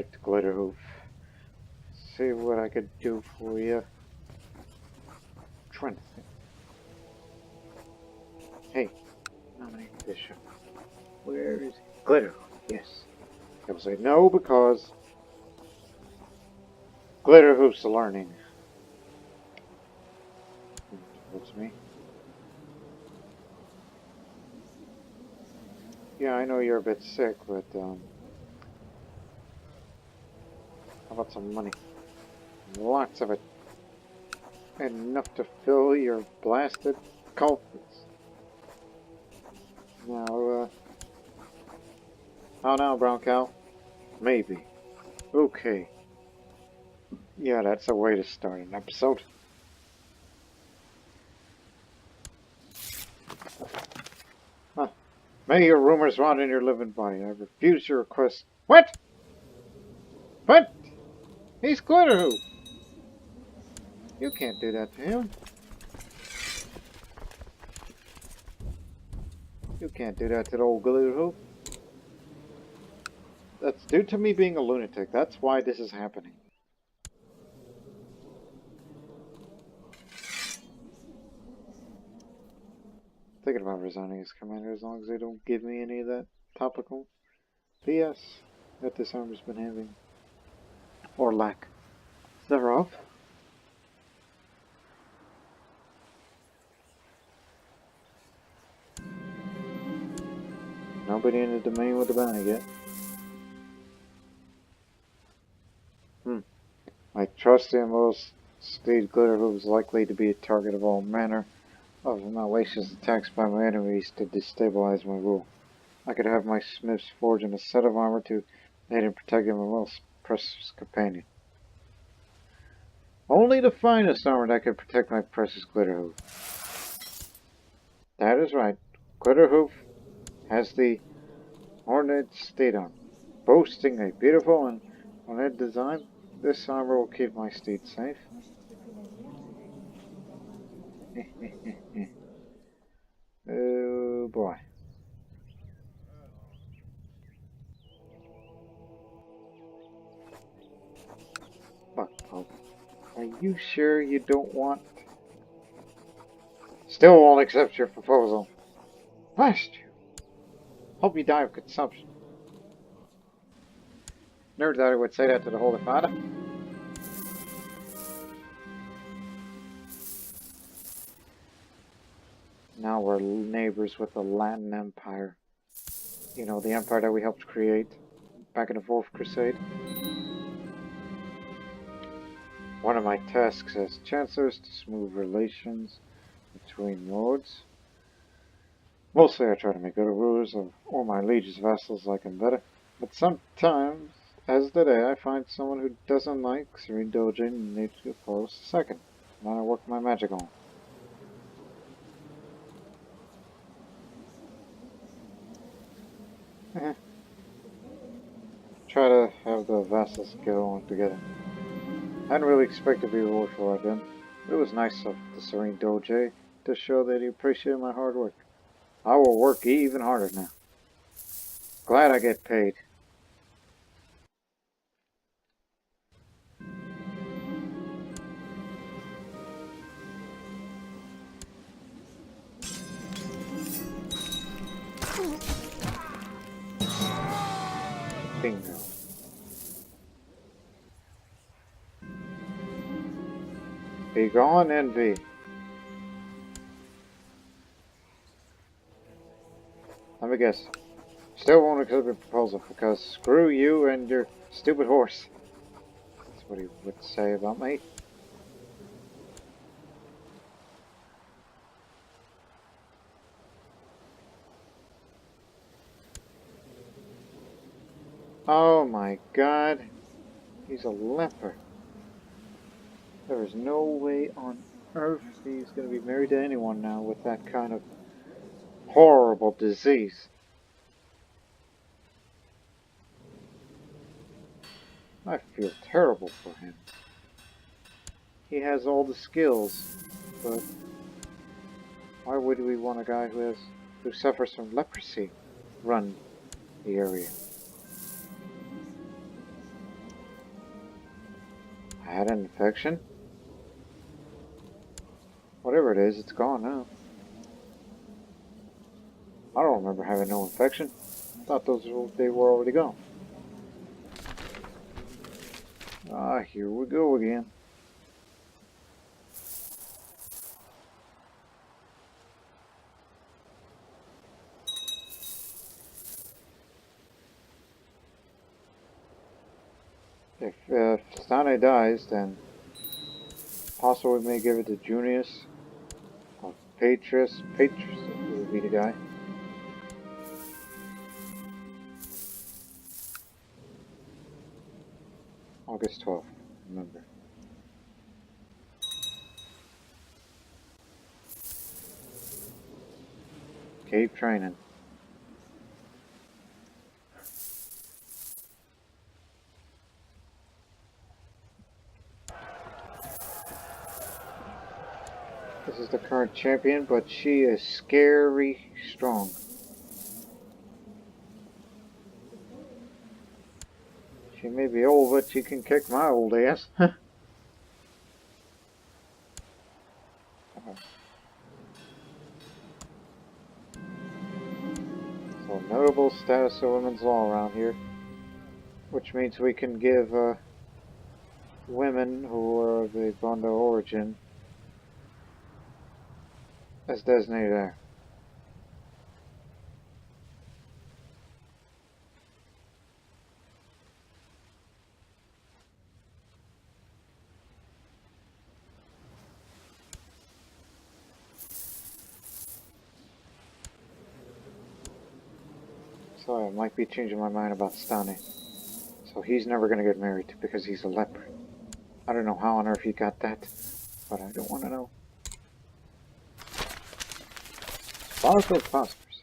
Alright, Glitterhoof. See what I could do for you. Trying to think. Hey, nominate Bishop. Where is he? Glitterhoof, yes. I will say no because Glitterhoof's learning. Towards me. Yeah, I know you're a bit sick, but how about some money? Lots of it. Enough to fill your blasted coffers. Now, how now, brown cow? Maybe. Okay. Yeah, that's a way to start an episode. Huh. May your rumors rot in your living body. I refuse your request. What? What? He's Glitterhoof. You can't do that to him. You can't do that to the old Glitterhoof. That's due to me being a lunatic. That's why this is happening. Thinking about resigning as commander as long as they don't give me any of that topical BS that this army's been having. Or lack thereof. Nobody in the domain with the bag yet. My trusty and most steed Glitterhoof is likely to be a target of all manner of malicious attacks by my enemies to destabilize my rule. I could have my smiths forge in a set of armor to aid in protecting my most precious companion. Only the finest armor that could protect my precious Glitterhoof. That is right. Glitterhoof has the ornate steed armor, boasting a beautiful and ornate design. This armor will keep my steed safe. Oh boy. Fuck, Pope. Are you sure you don't want... Still won't accept your proposal. Blast you. Hope you die of consumption. Never thought I would say that to the Holy Father. Now we're neighbors with the Latin Empire. You know, the empire that we helped create back in the Fourth Crusade. One of my tasks as Chancellor is to smooth relations between lords. Mostly I try to make good rulers of all my liege's vassals like him better. But sometimes, as today, I find someone who doesn't like Serene Doge and needs to oppose the second. And then I work my magic on. Try to have the vassals get along together. I hadn't really expected to be rewarded for it then. But it was nice of the Serene Doge to show that he appreciated my hard work. I will work even harder now. Glad I get paid. Bingo. Be gone, envy. Let me guess. Still won't accept your proposal because screw you and your stupid horse. That's what he would say about me. Oh my god. He's a leper. There is no way on earth he's going to be married to anyone now with that kind of horrible disease. I feel terrible for him. He has all the skills, but why would we want a guy who suffers from leprosy run the area? had an infection? Whatever it is, it's gone now. I don't remember having no infection. Thought they were already gone. Ah, here we go again. If Stane dies, then possibly we may give it to Junius or Petrus. Petrus would be the guy. August 12th, remember. Keep training. This is the current champion, but she is scary strong. She may be old, but she can kick my old ass. So notable status of women's law around here, which means we can give women who are of the Bondo origin as designated there. So I might be changing my mind about Stane. So he's never going to get married because he's a leper. I don't know how on earth he got that, but I don't want to know. Spalato prospers.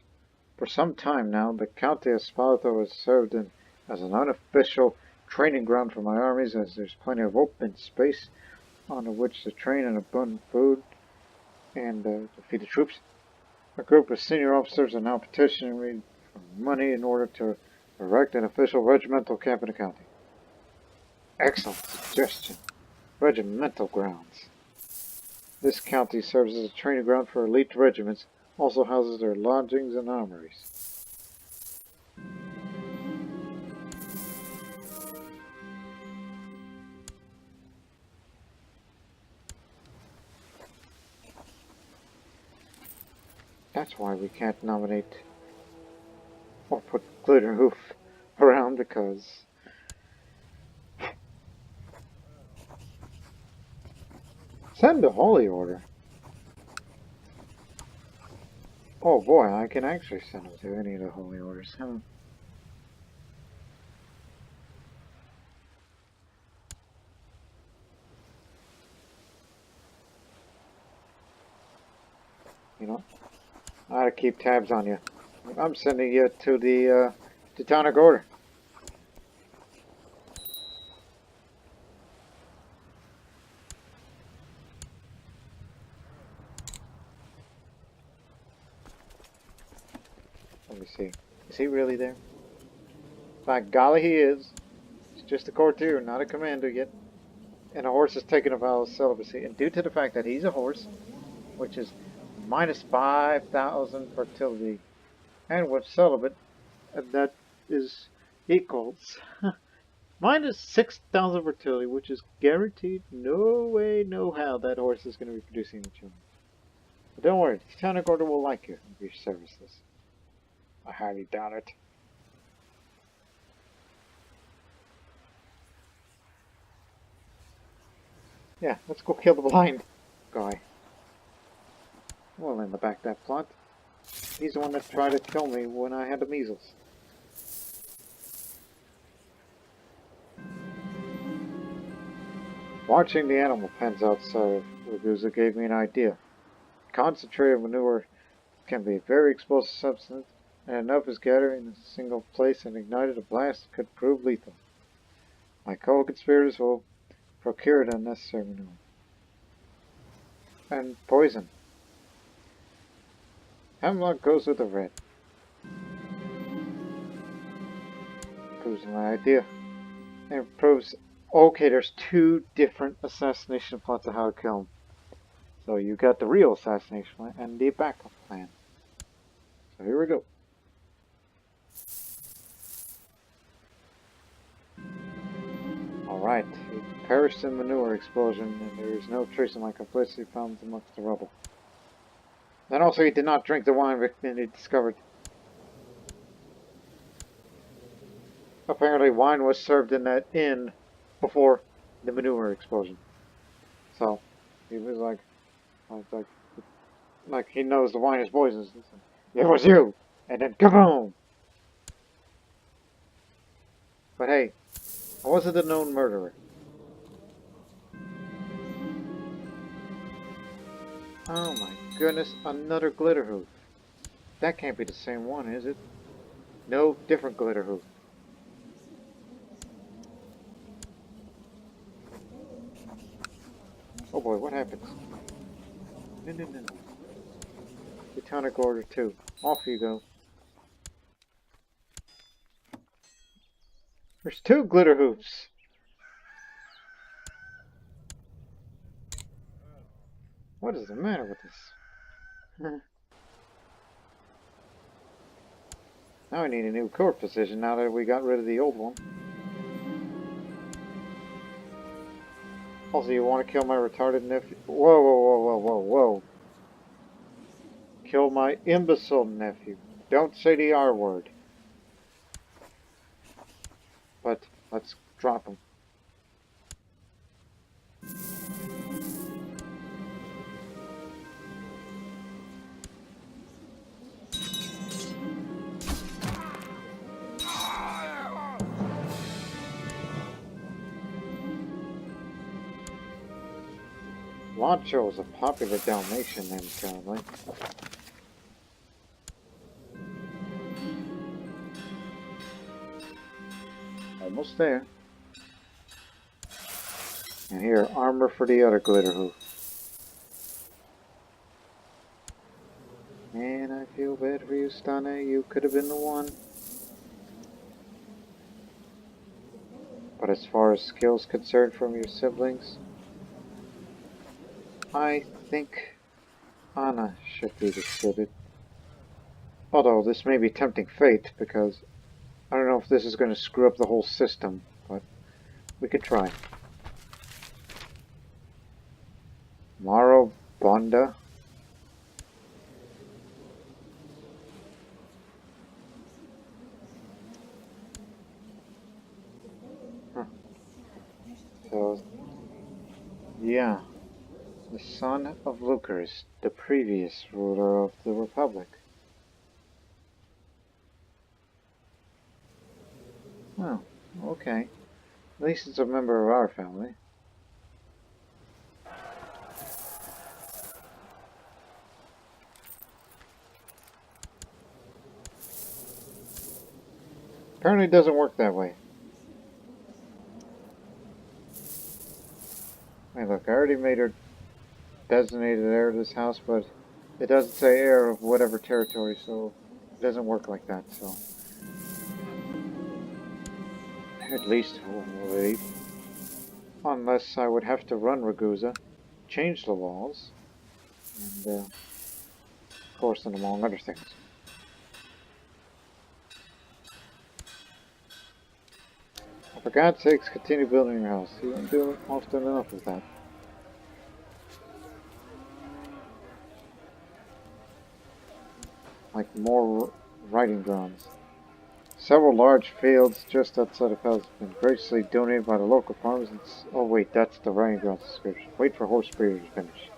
For some time now, the County of Spalato has served as an unofficial training ground for my armies, as there's plenty of open space on which to train and abundant food and to feed the troops. A group of senior officers are now petitioning me for money in order to erect an official regimental camp in the county. Excellent suggestion. Regimental grounds. This county serves as a training ground for elite regiments, also houses their lodgings and armories. That's why we can't nominate or put glitter hoof around, because send the Holy Order. Oh boy, I can actually send them to any of the Holy Orders, huh? You know, I gotta keep tabs on you. I'm sending you to the Teutonic Order. Let me see. Is he really there? By golly, he is. He's just a courtier, not a commander yet. And a horse is taking a vow of celibacy. And due to the fact that he's a horse, which is minus 5,000 fertility, and with celibate, that is equals minus 6,000 fertility, which is guaranteed. No way, no how that horse is going to be producing the children. But don't worry, the Teutonic Order will like you if your services. I highly doubt it. Yeah, let's go kill the blind guy. Well, in the back that plot. He's the one that tried to kill me when I had the measles. Watching the animal pens outside of Ragusa gave me an idea. Concentrated manure can be a very explosive substance, and enough is gathered in a single place and ignited, a blast could prove lethal. My co-conspirators will procure the necessary manure. And poison. Hemlock goes with the red. Proves my idea. And proves Okay, there's two different assassination plots of how to kill him. So you got the real assassination plan and the backup plan. So here we go. Alright, he perished in manure explosion, and there is no trace of my complicity found amongst the rubble. And also he did not drink the wine he discovered. Apparently wine was served in that inn before the manure explosion. So he was like he knows the wine is poisonous. It was you! And then kaboom! But hey, I wasn't a known murderer. Oh my goodness, another glitter hoof. That can't be the same one, is it? No, different glitter hoof. Oh boy, what happens? No. Platonic order 2. Off you go. There's two glitter hoofs. What is the matter with this? Now I need a new court position now that we got rid of the old one. Also, you want to kill my retarded nephew? Whoa. Kill my imbecile nephew. Don't say the R word. But let's drop him. Launcho is a popular Dalmatian name, apparently. Almost there. And here, armor for the other glitter hoof. Man, I feel bad for you, Stana. You could have been the one. But as far as skills concerned from your siblings, I think Anna should be suited. Although this may be tempting fate, because I don't know if this is going to screw up the whole system, but we could try. Maroe Bonda. Huh. So, yeah. The son of Lucas, the previous ruler of the Republic. Oh, okay. At least it's a member of our family. Apparently it doesn't work that way. Hey look, I already made her designated heir of this house, but it doesn't say heir of whatever territory, so it doesn't work like that, so. At least, hopefully. Unless I would have to run Ragusa, change the laws, and, of course, and among other things. For God's sakes, continue building your house. You don't do often enough of that. Like more riding grounds. Several large fields just outside of Pels have been graciously donated by the local farmers. Oh wait, that's the riding grounds description. Wait for horse breeders to finish.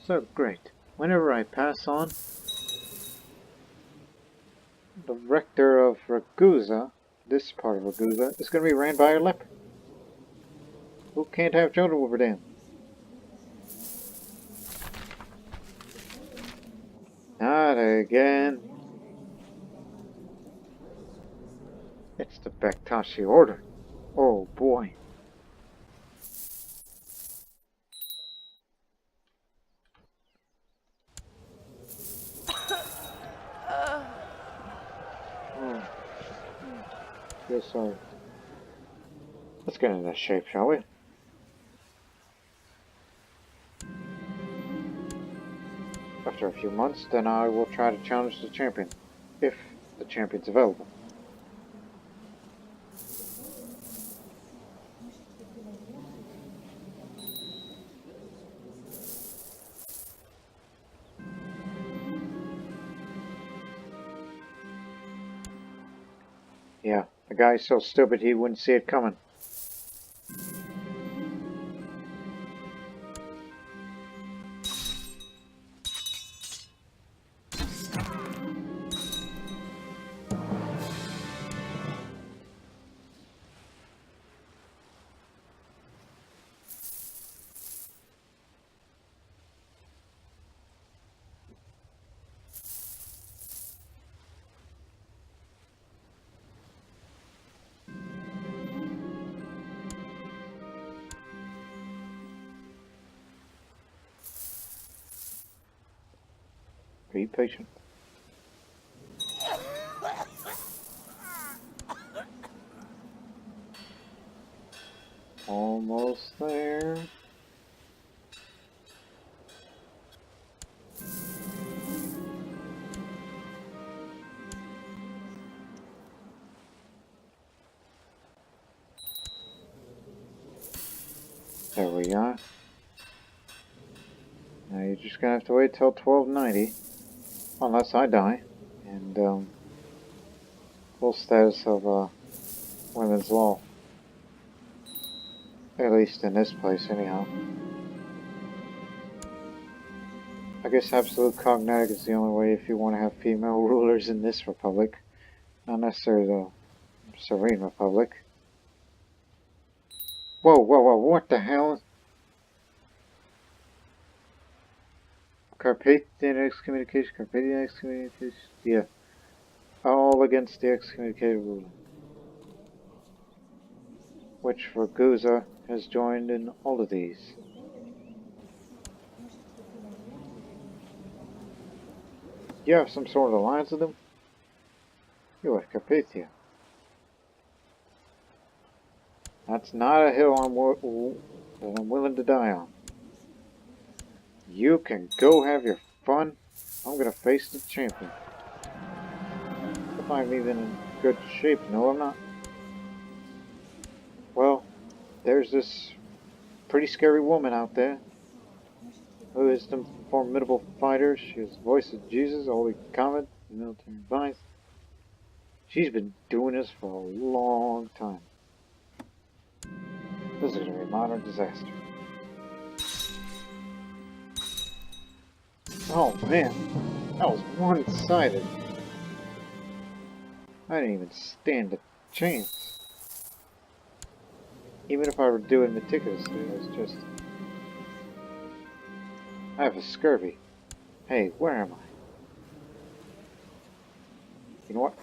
So great. Whenever I pass on the Rector of Ragusa, this part of Ragusa, is going to be ran by a leper. Who can't have children over them? Not again. It's the Bektashi Order. Oh boy. so sorry. Let's get into shape, shall we? After a few months, then I will try to challenge the champion, if the champion's available. Yeah, the guy's so stupid he wouldn't see it coming. Be patient. Almost there. There we are. Now you're just gonna have to wait till 1290, unless I die, and full status of women's law. At least in this place, anyhow. I guess absolute cognatic is the only way if you want to have female rulers in this republic. Not necessarily the Serene Republic. Whoa, whoa, whoa, what the hell? Carpathian excommunication, Carpathian excommunication, yeah. All against the excommunicated ruler. Which Ragusa has joined in all of these. You have some sort of alliance with them? You are Carpathia. That's not a hill that I'm willing to die on. You can go have your fun. I'm gonna face the champion. If I'm even in good shape, no I'm not. Well, there's this pretty scary woman out there who is some formidable fighter. She has the voice of Jesus, Holy Comet, military advice. She's been doing this for a long time. This is gonna be a modern disaster. Oh man, that was one-sided. I didn't even stand a chance. Even if I were doing meticulously, it was just... I have a scurvy. Hey, where am I? You know what?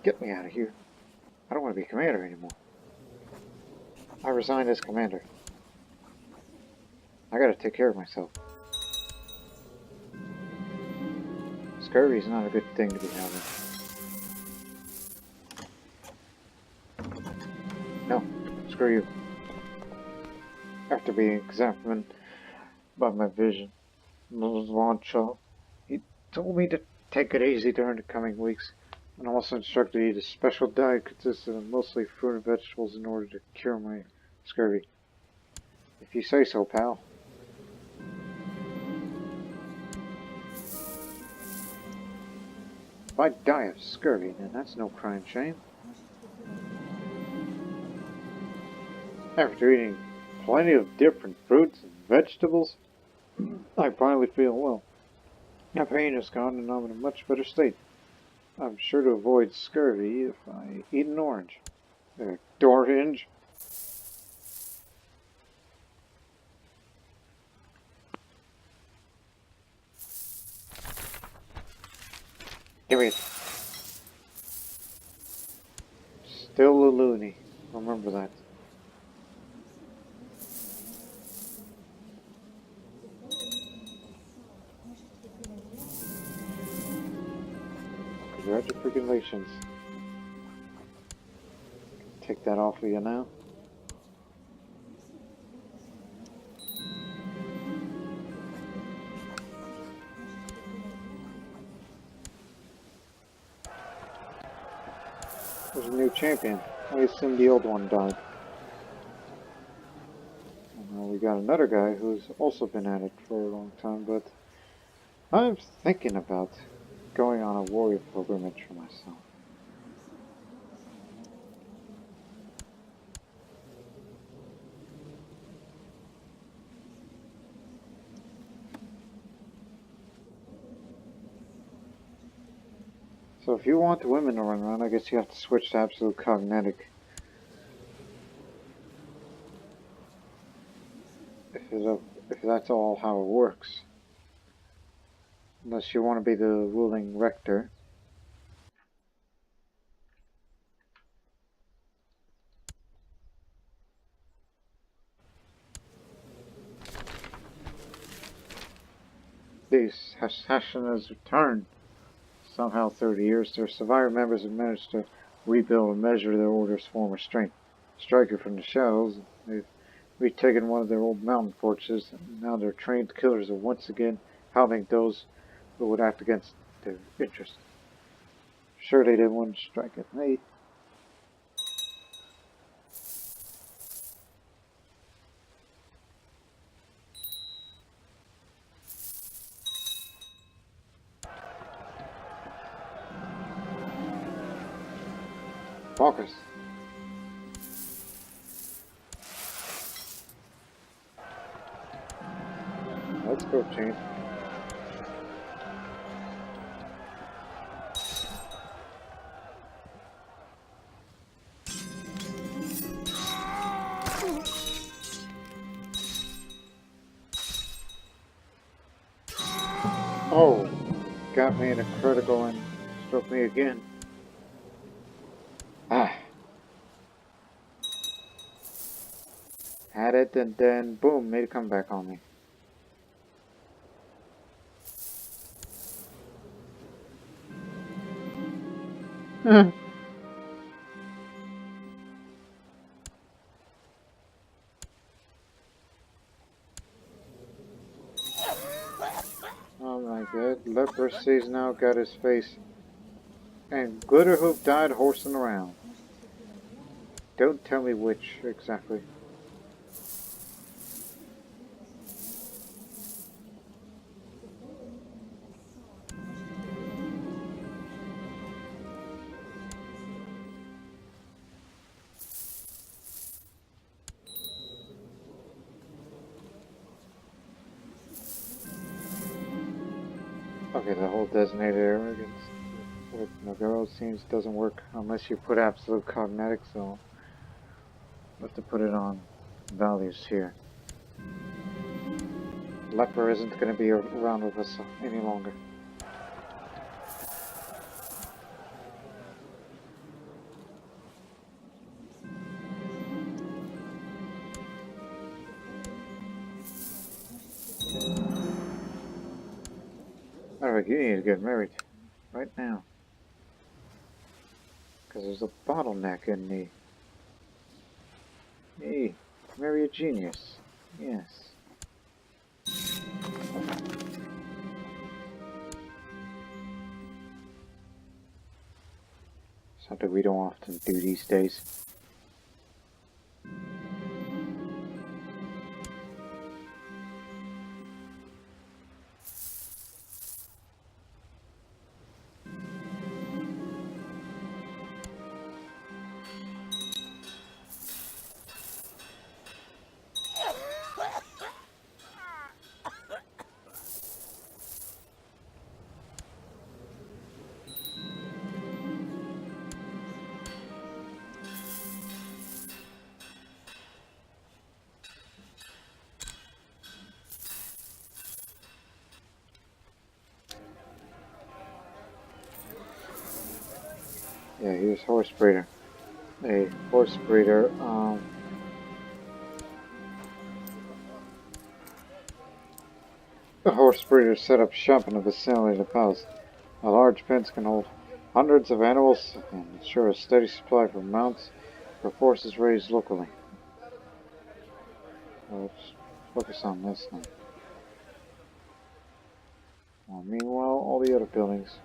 Get me out of here. I don't want to be commander anymore. I resigned as commander. I gotta take care of myself. Scurvy is not a good thing to be having. No, screw you. After being examined by my vision, Launcho, he told me to take it easy during the coming weeks, and also instructed me to eat a special diet consisting of mostly fruit and vegetables in order to cure my scurvy. If you say so, pal. If I die of scurvy, then that's no crying shame. After eating plenty of different fruits and vegetables, I finally feel well. My pain is gone and I'm in a much better state. I'm sure to avoid scurvy if I eat an orange. Orange? Give me it. Still a loony. Remember that. Congratulations. take that off of you now. There's a new champion. I assume the old one died. And we got another guy who's also been at it for a long time, but I'm thinking about going on a warrior pilgrimage for myself. So if you want the women to run around, I guess you have to switch to absolute cognetic. If that's all how it works. Unless you want to be the ruling rector. These Hashina's return. Somehow, 30 years, their survivor members have managed to rebuild and measure their order's former strength. Striker from the shadows, they've retaken one of their old mountain fortresses, and now their trained killers are once again hounding those who would act against their interests. Sure, they didn't want to strike at me. Focus. Let's go, team. Oh, got me in a critical and struck me again. Ah. Had it and then boom, made a comeback on me. Oh my god, leprosy's now got his face. And Glitterhoof died horsing around. Don't tell me which exactly. Okay, the whole designated area with Nagaro seems doesn't work unless you put absolute cognetic, so we'll have to put it on values here. Leper isn't going to be around with us any longer. Alright, you need to get married right now. Because there's a bottleneck in the... Hey, marry a genius. Yes. Something we don't often do these days. Yeah, here's horse breeder. A horse breeder, the horse breeder set up shop in the vicinity of the palace. A large pen can hold hundreds of animals and ensure a steady supply for mounts, for forces raised locally. Let's focus on this now. Well, meanwhile, all the other buildings.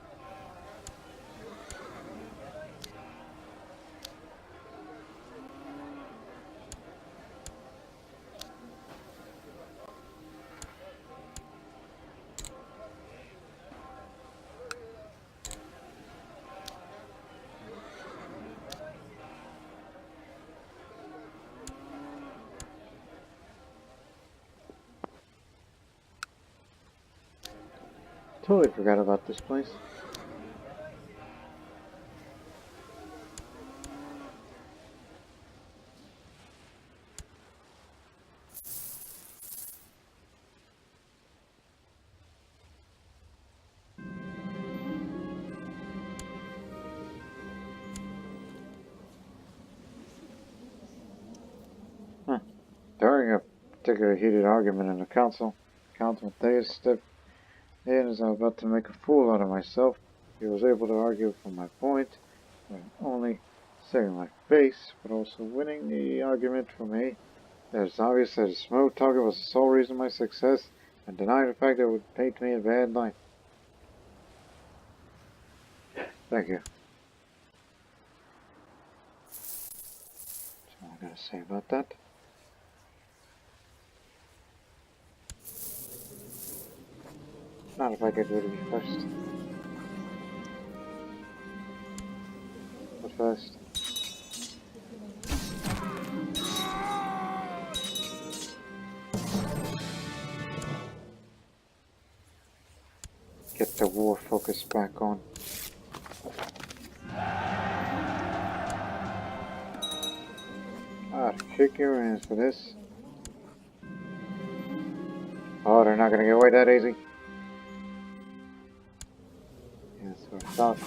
Totally forgot about this place. During a particularly heated argument in the council, Councilman Thayas stepped in as I was about to make a fool out of myself. He was able to argue for my point, not only saving my face, but also winning the argument for me. It was obvious that his smooth talking was the sole reason for my success, and denying the fact that it would paint me a bad light. Thank you. That's all I gotta say about that. Not if I get rid of you first. But first. Get the war focus back on. I'd kick your ass for this. Oh, they're not gonna get away that easy. Yeah, that's what I thought.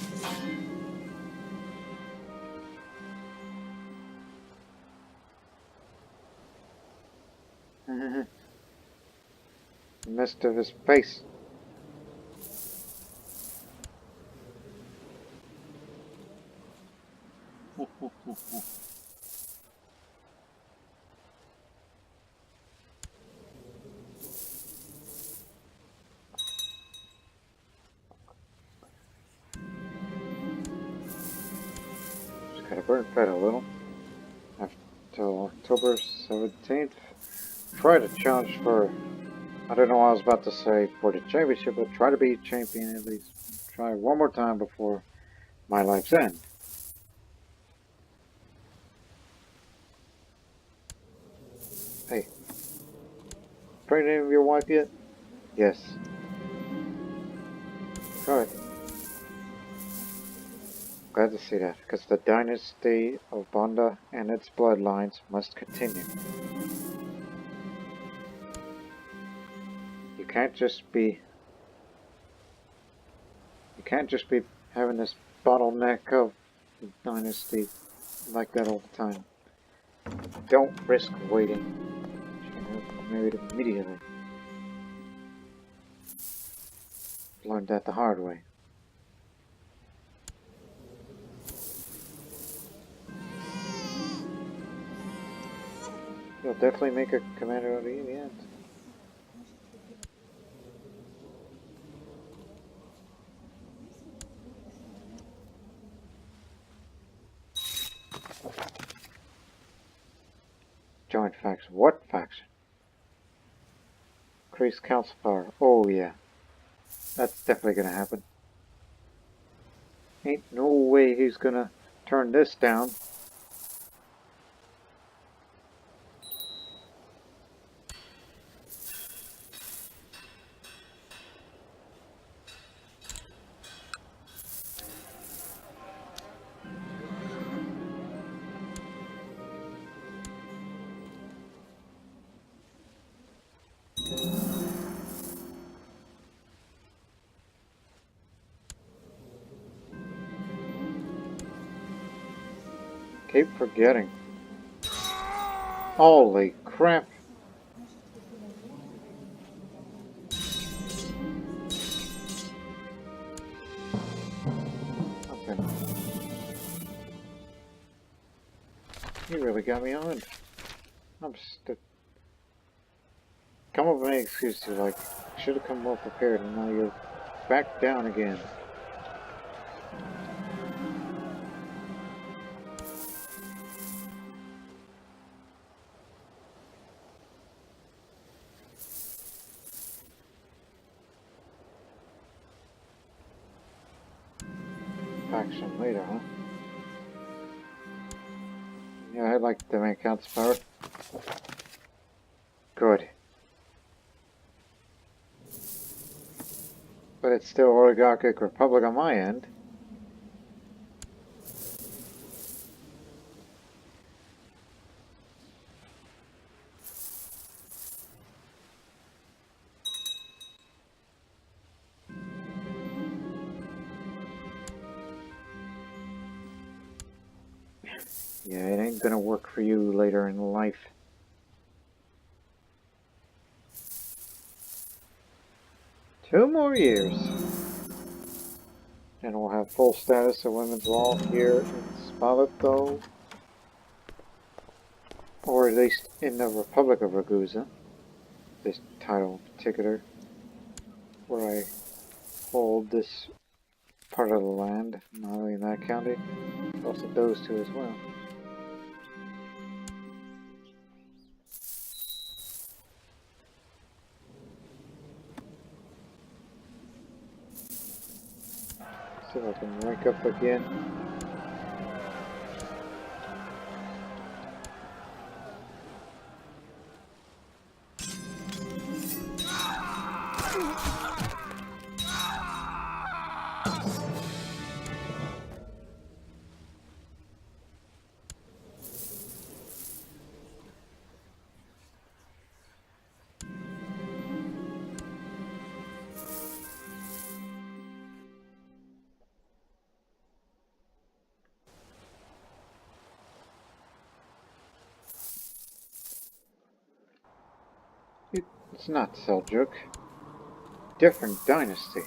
Missed of his face. Just gotta burn fed a little. Until October 17th. Try to challenge for, I don't know what I was about to say for the championship, but try to be champion at least. Try one more time before my life's end. Hey, pregnant of your wife yet? Yes. Good. Glad to see that, because the dynasty of Banda and its bloodlines must continue. You can't just be having this bottleneck of the dynasty like that all the time. Don't risk waiting. She got married immediately. Learned that the hard way. You'll definitely make a commander out of you in the end. Joint faction. What faction? Increase council power. Oh yeah. That's definitely gonna happen. Ain't no way he's gonna turn this down. Keep forgetting. Holy crap. Okay. You really got me on. I'm just... Come up with any excuse to, like, should have come well prepared, and now you're back down again. Faction later, huh? Yeah, I like the main count's power. Good. But it's still oligarchic republic on my end. Yeah, it ain't gonna work for you later in life. Two more years. And we'll have full status of women's law here in Spalato. Or at least in the Republic of Ragusa. This title in particular. Where I hold this part of the land, not only in that county, but also those two as well. See if I can rank up again. It's not Seljuk. Different dynasty.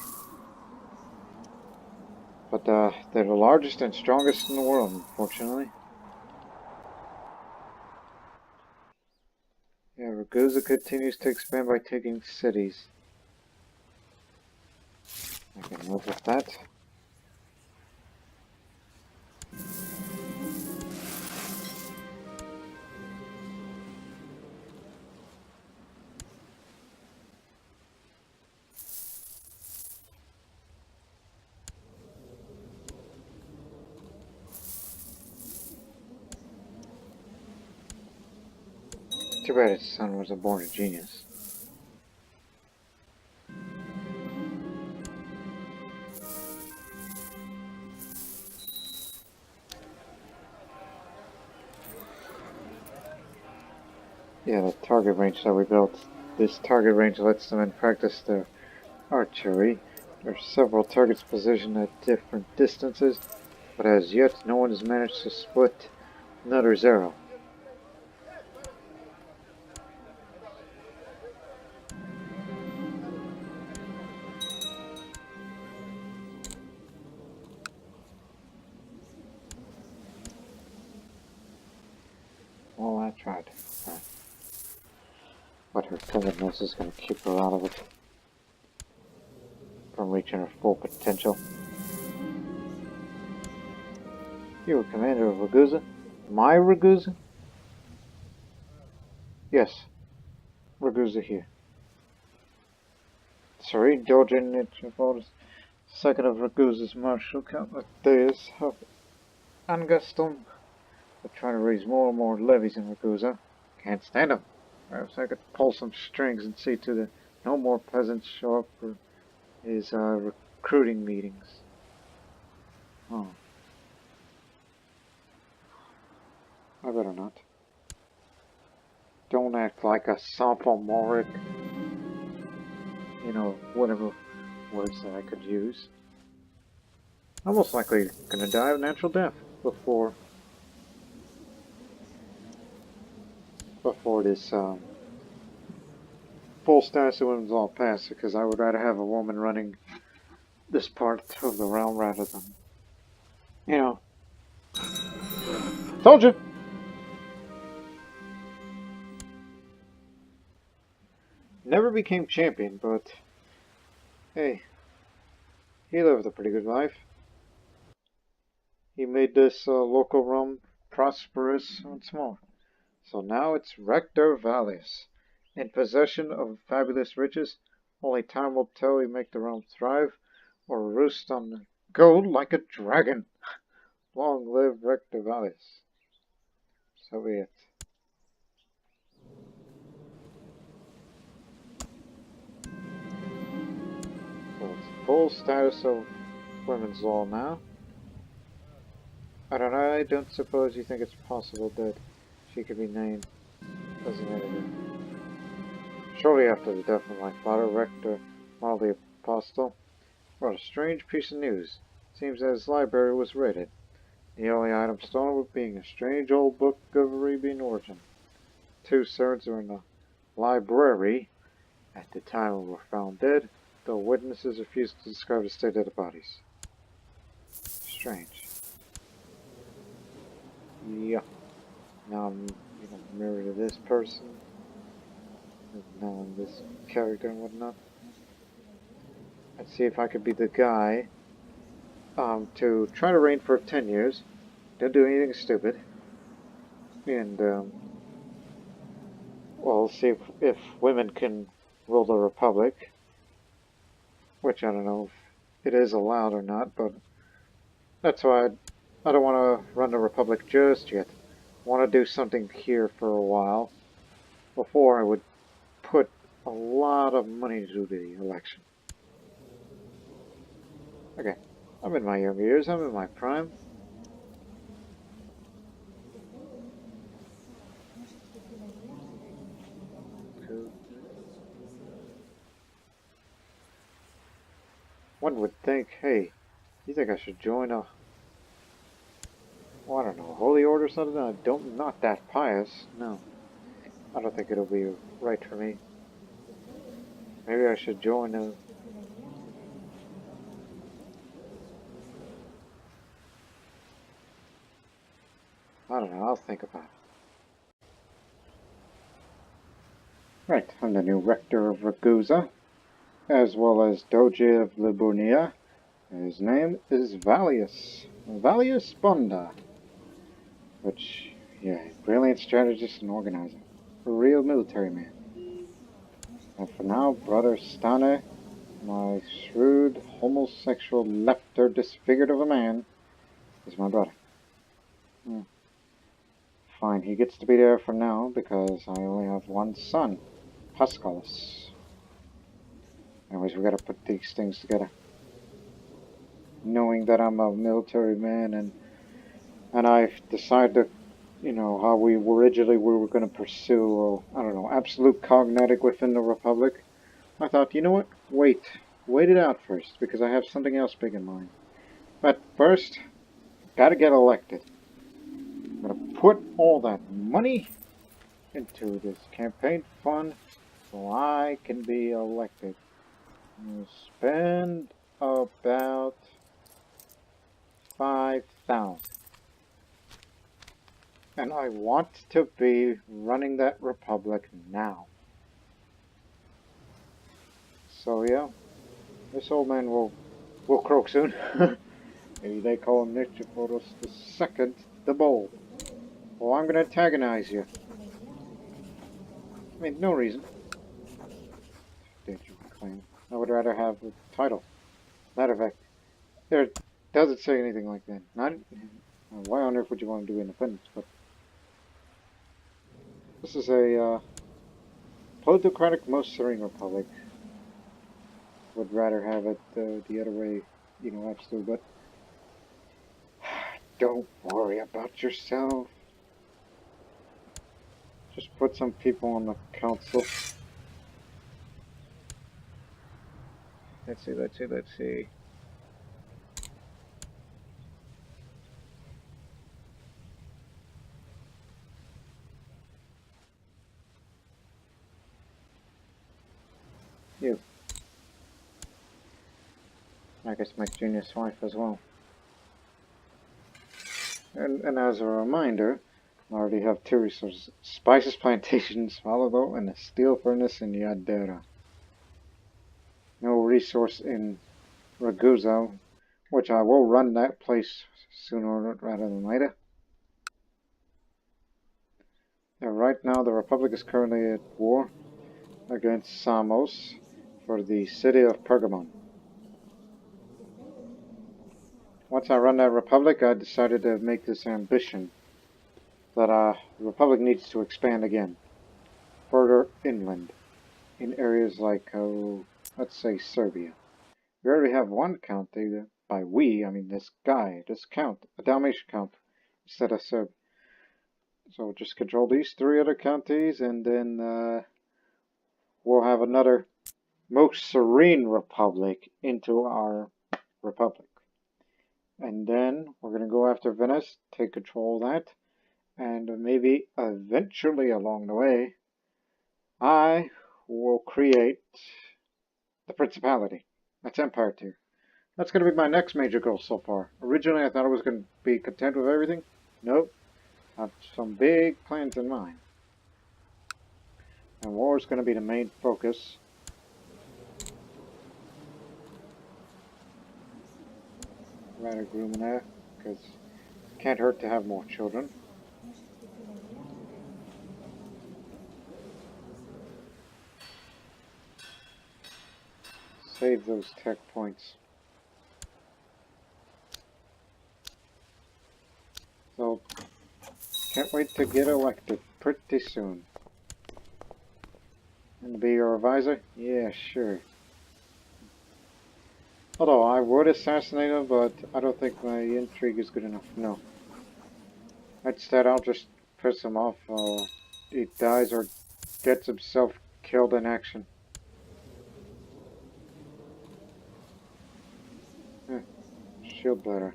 But they're the largest and strongest in the world, unfortunately. Yeah, Ragusa continues to expand by taking cities. I can live with that. Too bad his son was a born genius. Yeah, the target range that we built. This target range lets them in practice their archery. There are several targets positioned at different distances, but as yet no one has managed to split another zero. Well, I tried. But her timidness is going to keep her out of it. From reaching her full potential. You were commander of Ragusa? My Ragusa? Yes. Ragusa here. Serene Doge of second of Ragusa's martial count days of Angustum. They're trying to raise more and more levies in Ragusa. Can't stand them. Perhaps I could pull some strings and see to that no more peasants show up for his recruiting meetings. Oh. I better not. Don't act like a sophomore. You know, whatever words that I could use. I'm most likely gonna die of natural death before this full status of women's law passed, because I would rather have a woman running this part of the realm rather than, you know. Told you! never became champion, but hey, he lived a pretty good life. He made this local realm prosperous once more. So now it's Rector Valius, in possession of fabulous riches. Only time will tell we make the realm thrive, or roost on the gold like a dragon. Long live Rector Valius. So be it. Well, it's full status of women's law now. I don't suppose you think it's possible that she could be named as an editor. Shortly after the death of my father, Rector Maroe the Apostle brought a strange piece of news. It seems that his library was raided, the only item stolen being a strange old book of Arabian origin. 2 servants were in the library at the time and were found dead, though witnesses refused to describe the state of the bodies. Strange. Yeah. Now I'm mirror to this person. And now I'm this character and whatnot. Let's see if I could be the guy to try to reign for 10 years. Don't do anything stupid. And, well, see if women can rule the Republic. Which I don't know if it is allowed or not, but that's why I don't want to run the Republic just yet. I want to do something here for a while before I would put a lot of money into the election. Okay, I'm in my younger years, I'm in my prime. One would think, hey, you think I should join a, well, I don't know, holy order or something? Not that pious, no. I don't think it'll be right for me. Maybe I should join a, I don't know, I'll think about it. Right, I'm the new Rector of Ragusa, as well as Doge of Liburnia. His name is Valius Bonda, which, yeah, brilliant strategist and organizer. A real military man. And for now, Brother Stane, my shrewd homosexual lepter disfigured of a man, is my brother. Fine, he gets to be there for now because I only have one son, Pascalis. Anyways, we gotta put these things together. Knowing that I'm a military man and I've decided, how we originally were going to pursue, I don't know, absolute cognatic within the Republic, I thought, you know what, wait it out first, because I have something else big in mind. But first, gotta get elected. I'm gonna put all that money into this campaign fund so I can be elected. I'll spend about 5,000. And I want to be running that republic now. So yeah, this old man will croak soon. Maybe they call him Nicholas the Second, the Bold. Well, I'm gonna antagonize you. I mean, no reason. Did you claim? I would rather have the title. Matter of fact, there doesn't say anything like that. Not. Why on earth would you want to do independence? But this is a plutocratic, most serene republic. Would rather have it the other way, actually, but don't worry about yourself. Just put some people on the council. Let's see. You. I guess my genius wife as well. And as a reminder, I already have 2 resources. Spices plantations, olive oil, and a steel furnace in Yadera. No resource in Ragusa, which I will run that place sooner rather than later. Right now, the Republic is currently at war against Samos for the city of Pergamon. Once I run that Republic, I decided to make this ambition that the Republic needs to expand again, further inland, in areas like, let's say Serbia. We already have one county, by we, I mean this guy, this count, a Dalmatian count, instead of Serb. So just control these 3 other counties, and then we'll have another most serene republic into our republic. And then we're going to go after Venice, take control of that, and maybe eventually along the way, I will create the Principality. That's Empire tier. That's going to be my next major goal so far. Originally, I thought I was going to be content with everything. Nope. I have some big plans in mind. And war is going to be the main focus. Rather grooming there, because it can't hurt to have more children. Save those tech points. So, can't wait to get elected pretty soon. And to be your advisor? Yeah, sure. Although I would assassinate him, but I don't think my intrigue is good enough. No. Instead, I'll just piss him off. He dies or gets himself killed in action. Shield bearer.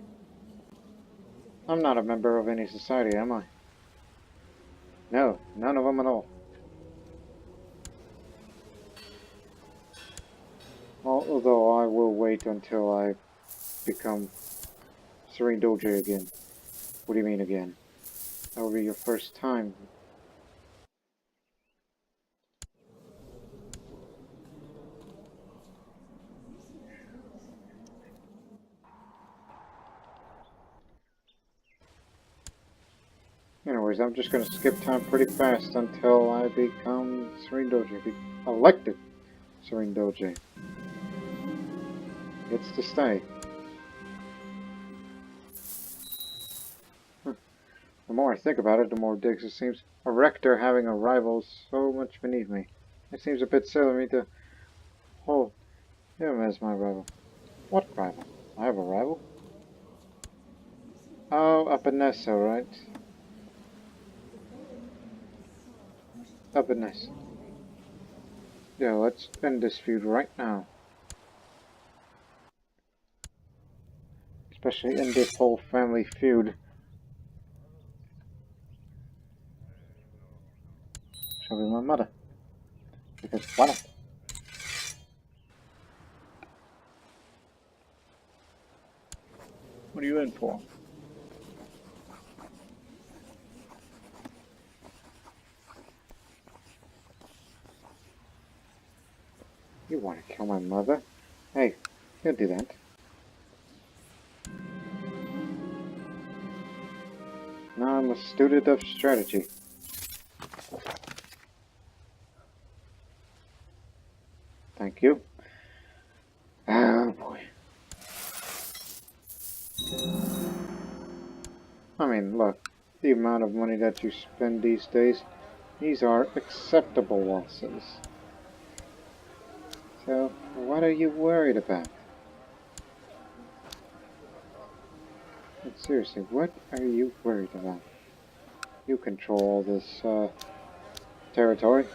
I'm not a member of any society, am I? No, none of them at all. Although I will wait until I become Serene Doge again. What do you mean again? That will be your first time. Anyways, I'm just going to skip time pretty fast until I become Serene Doge. Be elected Serene Doge. It's to stay. The more I think about it, the more ridiculous it seems. A rector having a rival so much beneath me. It seems a bit silly of me to hold him as my rival. What rival? I have a rival? Oh, Apanessa, right? Apanessa. Yeah, let's end this feud right now. Especially in this whole family feud. She'll be my mother. Because why not? What are you in for? You want to kill my mother? Hey, don't do that. Now I'm a student of strategy. Thank you. Oh boy. I mean, look, the amount of money that you spend these days, these are acceptable losses. So, what are you worried about? But seriously, what are you worried about? You control this, territory.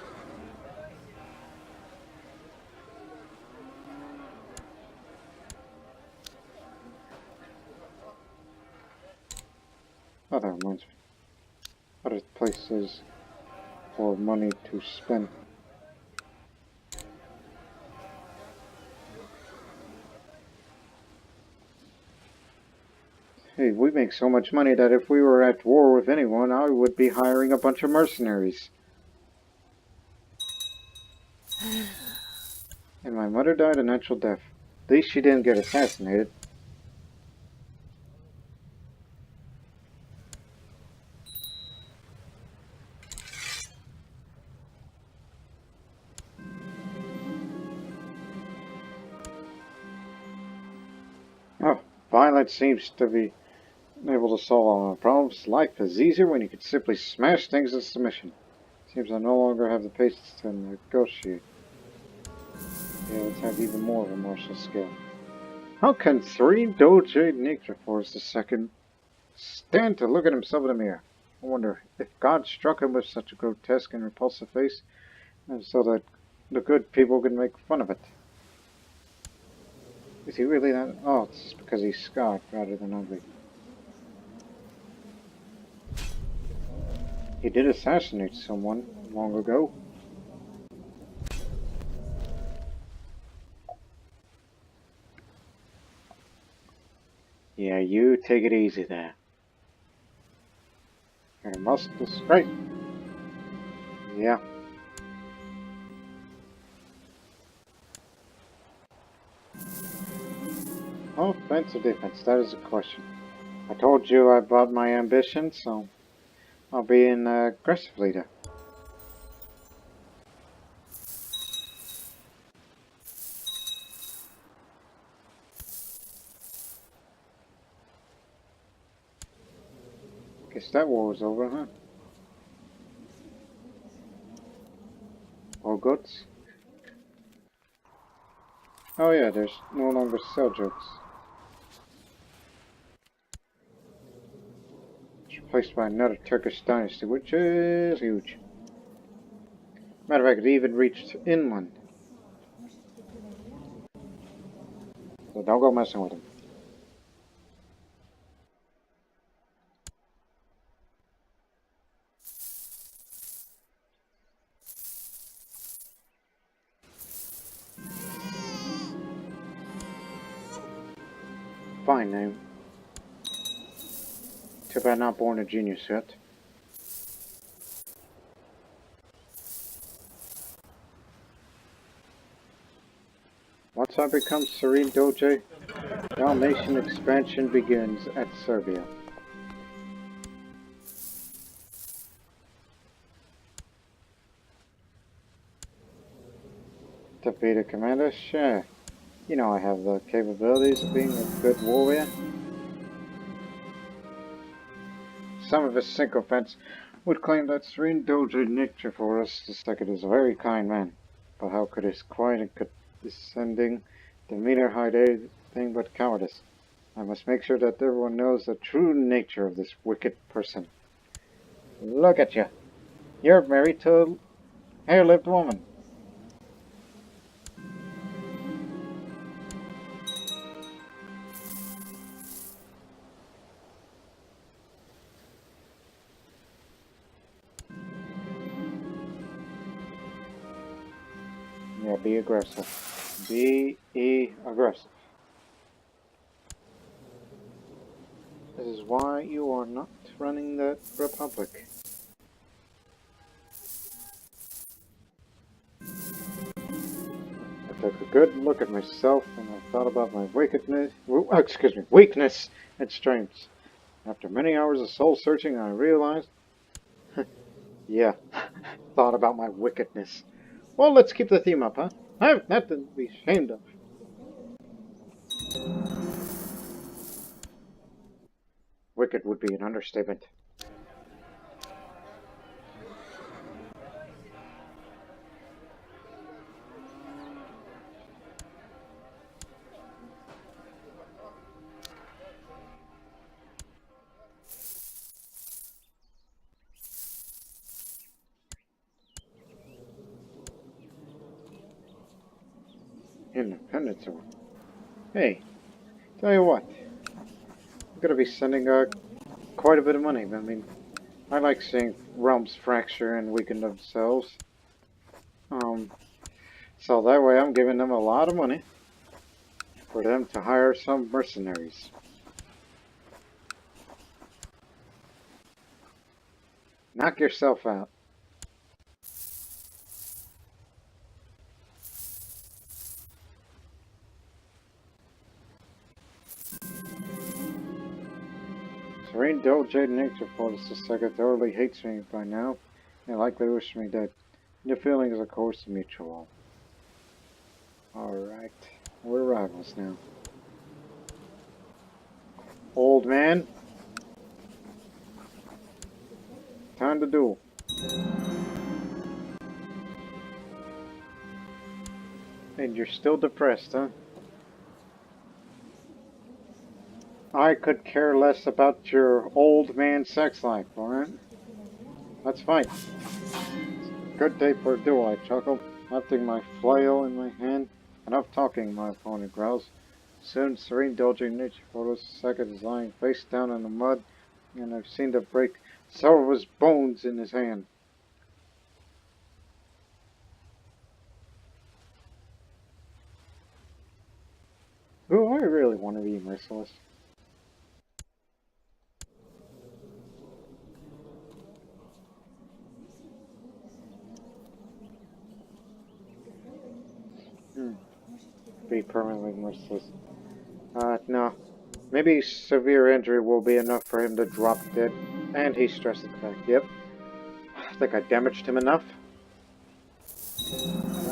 Oh, that reminds me. Other places for money to spend. Hey, we make so much money that if we were at war with anyone, I would be hiring a bunch of mercenaries. And my mother died a natural death. At least she didn't get assassinated. Oh, violence seems to be able to solve all our problems. Life is easier when you can simply smash things into submission. Seems I no longer have the patience to negotiate. Yeah, let's have even more of a martial skill. How can Serene Doge of Ragusa II stand to look at himself in the mirror? I wonder if God struck him with such a grotesque and repulsive face, and so that the good people can make fun of it. Is he really that? Oh, it's just because he's scarred rather than ugly. He did assassinate someone long ago. Yeah, you take it easy there. Your muscles, right? Yeah. Offense or defense? That is a question. I told you about my ambition, so I'll be an aggressive leader. Guess that war was over, huh? All goods? Oh yeah, there's no longer Seljuks. It's replaced by another Turkish dynasty, which is huge. Matter of fact, it even reached inland. So don't go messing with them. Fine name. Too bad not born a genius yet. Once I become Serene Doge, Dalmatian expansion begins at Serbia. Defeat a commander? Sure. You know I have the capabilities of being a good warrior. Some of his sycophants would claim that Serene Doge Nicephorus II is a very kind man. But how could his quiet and condescending demeanor hide anything but cowardice? I must make sure that everyone knows the true nature of this wicked person. Look at you. You're married to a hair-lipped woman. Yeah, be aggressive. Be aggressive. This is why you are not running the Republic. I took a good look at myself and I thought about my weakness and strengths. After many hours of soul searching, I realized, yeah, thought about my wickedness. Well, let's keep the theme up, huh? I have nothing to be ashamed of. Wicked would be an understatement. Independence or... Hey, tell you what, I'm gonna be sending quite a bit of money. I mean, I like seeing realms fracture and weaken themselves. Um, so that way I'm giving them a lot of money for them to hire some mercenaries. Knock yourself out. Serene Doge of Ragusa thoroughly hates me by now, and likely wish me dead. Your feelings, of course, are mutual. Alright, we're rivals now. Old man, time to duel. And you're still depressed, huh? I could care less about your old man sex life, alright? Let's fight. Good day for a duel, I chuckled, lifting my flail in my hand. Enough talking, my opponent growls. Soon, Serene Doge of Ragusa is lying face down in the mud, and I've seen to break several of his bones in his hand. Ooh, I really want to be merciless. Be permanently merciless. No. Maybe severe injury will be enough for him to drop dead. And he stressed the fact. Yep. I think I damaged him enough.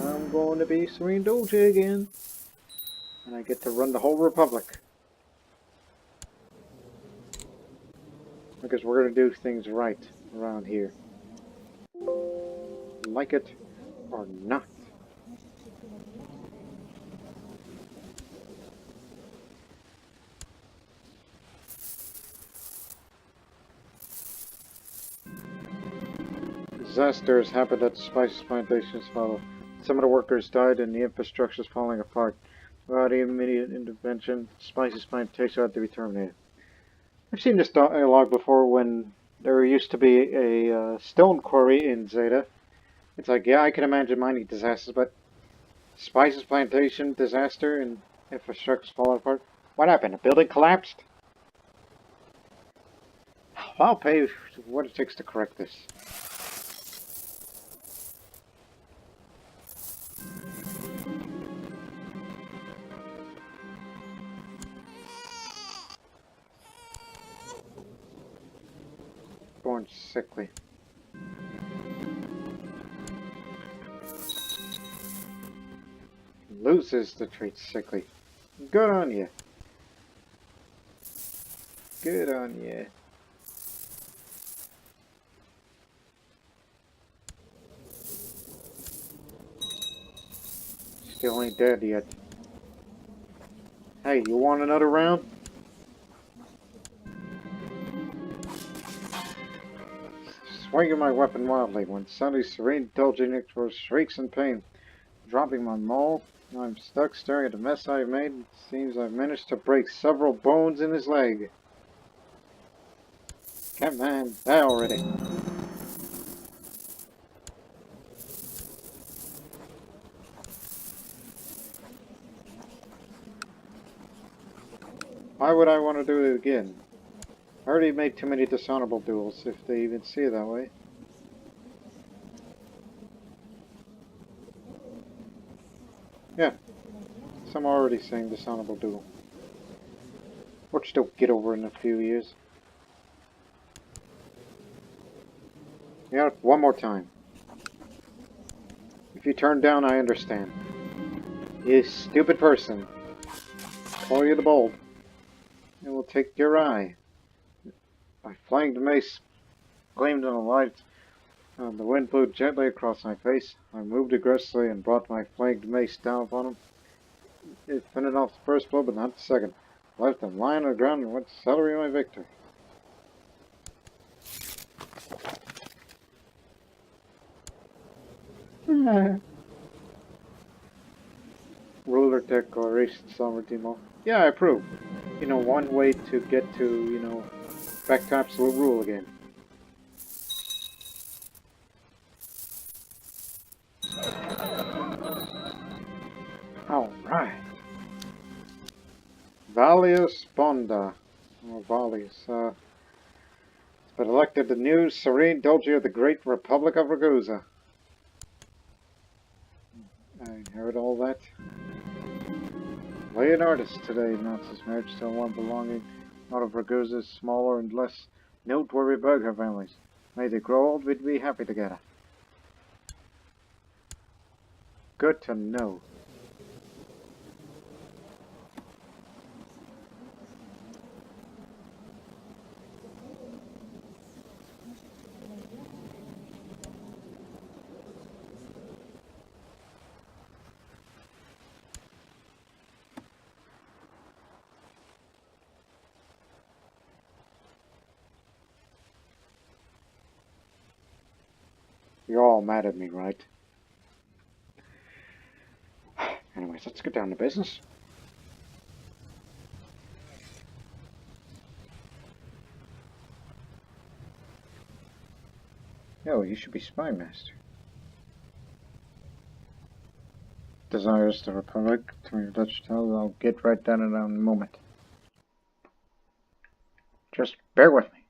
I'm going to be Serene Doge again. And I get to run the whole Republic. Because we're going to do things right around here. Like it or not. Disasters happened at spice plantations follow. Some of the workers died and the infrastructure is falling apart. Without immediate intervention, spices plantation had to be terminated. I've seen this dialogue before when there used to be a stone quarry in Zeta. It's like, yeah, I can imagine mining disasters, but spices plantation disaster and infrastructure's falling apart. What happened? A building collapsed? I'll pay what it takes to correct this. Born sickly. Loses the trait sickly. Good on you. Good on you. Still ain't dead yet. Hey, you want another round? Swinging my weapon wildly when suddenly Serene Doge of Ragusa shrieks in pain. Dropping my maul, I'm stuck staring at the mess I've made. It seems I've managed to break several bones in his leg. Come on, die already. Why would I want to do it again? I already made too many dishonorable duels, if they even see it that way. Yeah, some are already saying dishonorable duel. Which they'll get over in a few years. Yeah, one more time. If you turn down, I understand. You stupid person. Call you the bold. And we'll take your eye. My flanked mace gleamed in the light. The wind blew gently across my face. I moved aggressively and brought my flanked mace down upon him. It fended off the first blow, but not the second. I left him lying on the ground and went to celebrate my victory. Ruler declaration, Sovereignty. Yeah, I approve. You know, one way to get to, you know, back to absolute rule again. Alright. Valius Bonda. Or Valius. but elected the new Serene Doge of the Great Republic of Ragusa. I inherit all that. Lay an artist today announced his marriage to one belonging out of Ragusa's smaller and less noteworthy burgher families. May they grow old, we'd be happy together. Good to know. You're all mad at me, right? Anyways, let's get down to business. Yo, you should be spy master. Desires the Republic to your Dutch tell, I'll get right down in a moment. Just bear with me.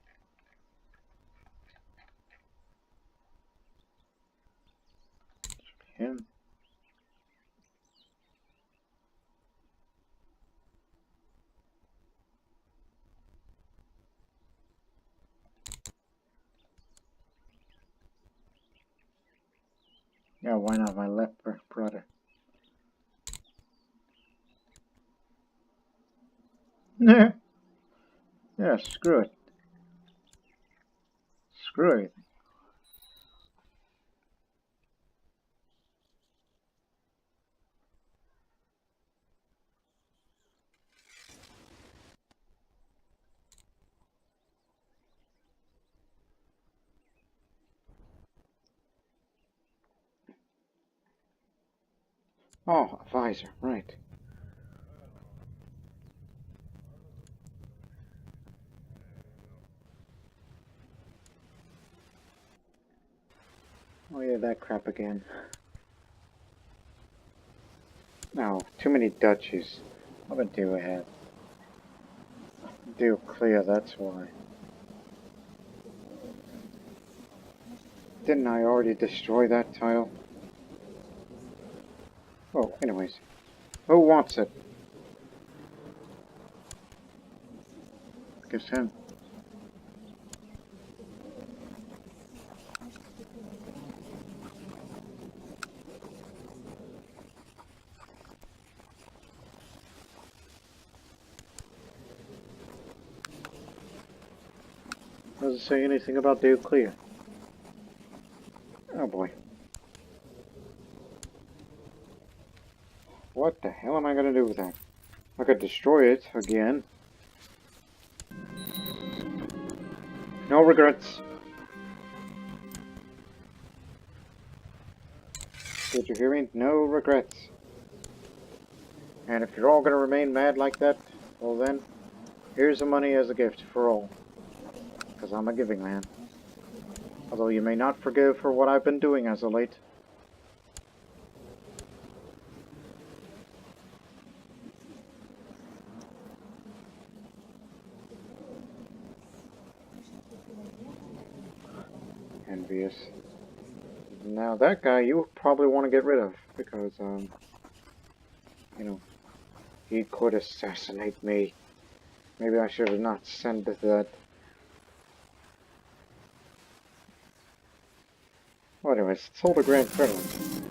Should be him. Yeah, why not my left brother? Nah. Yeah, screw it. Screw it. Oh, a visor, right. Oh yeah, that crap again. No, too many duchies. What a do I have? Do clear, that's why. Didn't I already destroy that tile? Oh, anyways. Who wants it? Guess him. Doesn't say anything about do clear. Oh boy. What the hell am I gonna do with that? I could destroy it again. No regrets. Did you hear me? No regrets. And if you're all gonna remain mad like that, well then, here's the money as a gift for all. Because I'm a giving man. Although you may not forgive for what I've been doing as of late. Envious. Now that guy you probably want to get rid of, because, you know, he could assassinate me. Maybe I should have not sent that. Well, anyways, let's hold a grand tournament.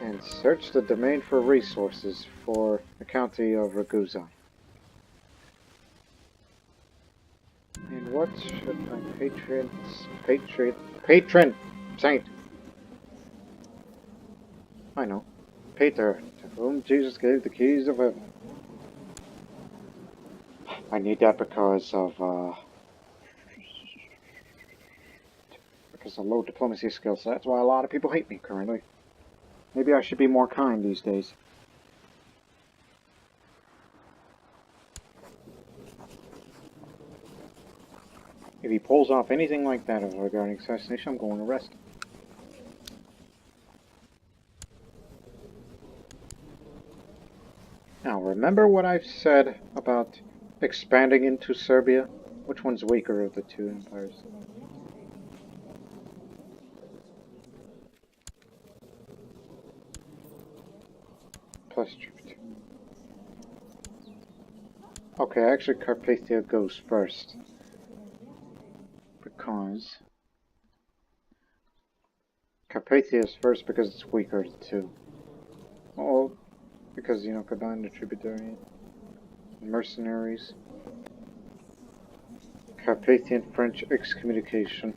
And search the domain for resources for the county of Ragusa. And what should my patron saint? I know. Peter, to whom Jesus gave the keys of heaven. I need that because of low diplomacy skills. That's why a lot of people hate me currently. Maybe I should be more kind these days. If he pulls off anything like that regarding assassination, I'm going to arrest him. Now, remember what I've said about expanding into Serbia? Which one's weaker of the two empires? Plus tribute. Okay, actually Carpathia goes first. Because Carpathia is first because it's weaker of the two. Oh, because, you know, combine the tributary mercenaries. Carpathian French excommunication.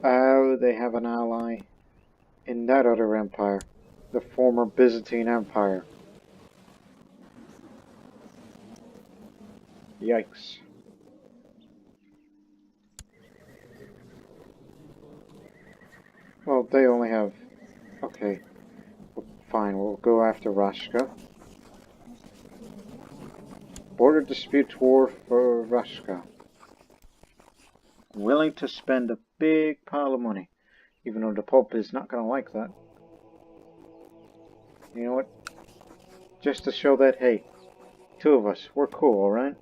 Oh, they have an ally in that other empire, the former Byzantine Empire. Yikes. Well, they only have... Okay, well, fine, we'll go after Rashka. Border dispute war for Rashka. Willing to spend a big pile of money, even though the Pope is not going to like that. You know what? Just to show that, hey, two of us, we're cool, alright?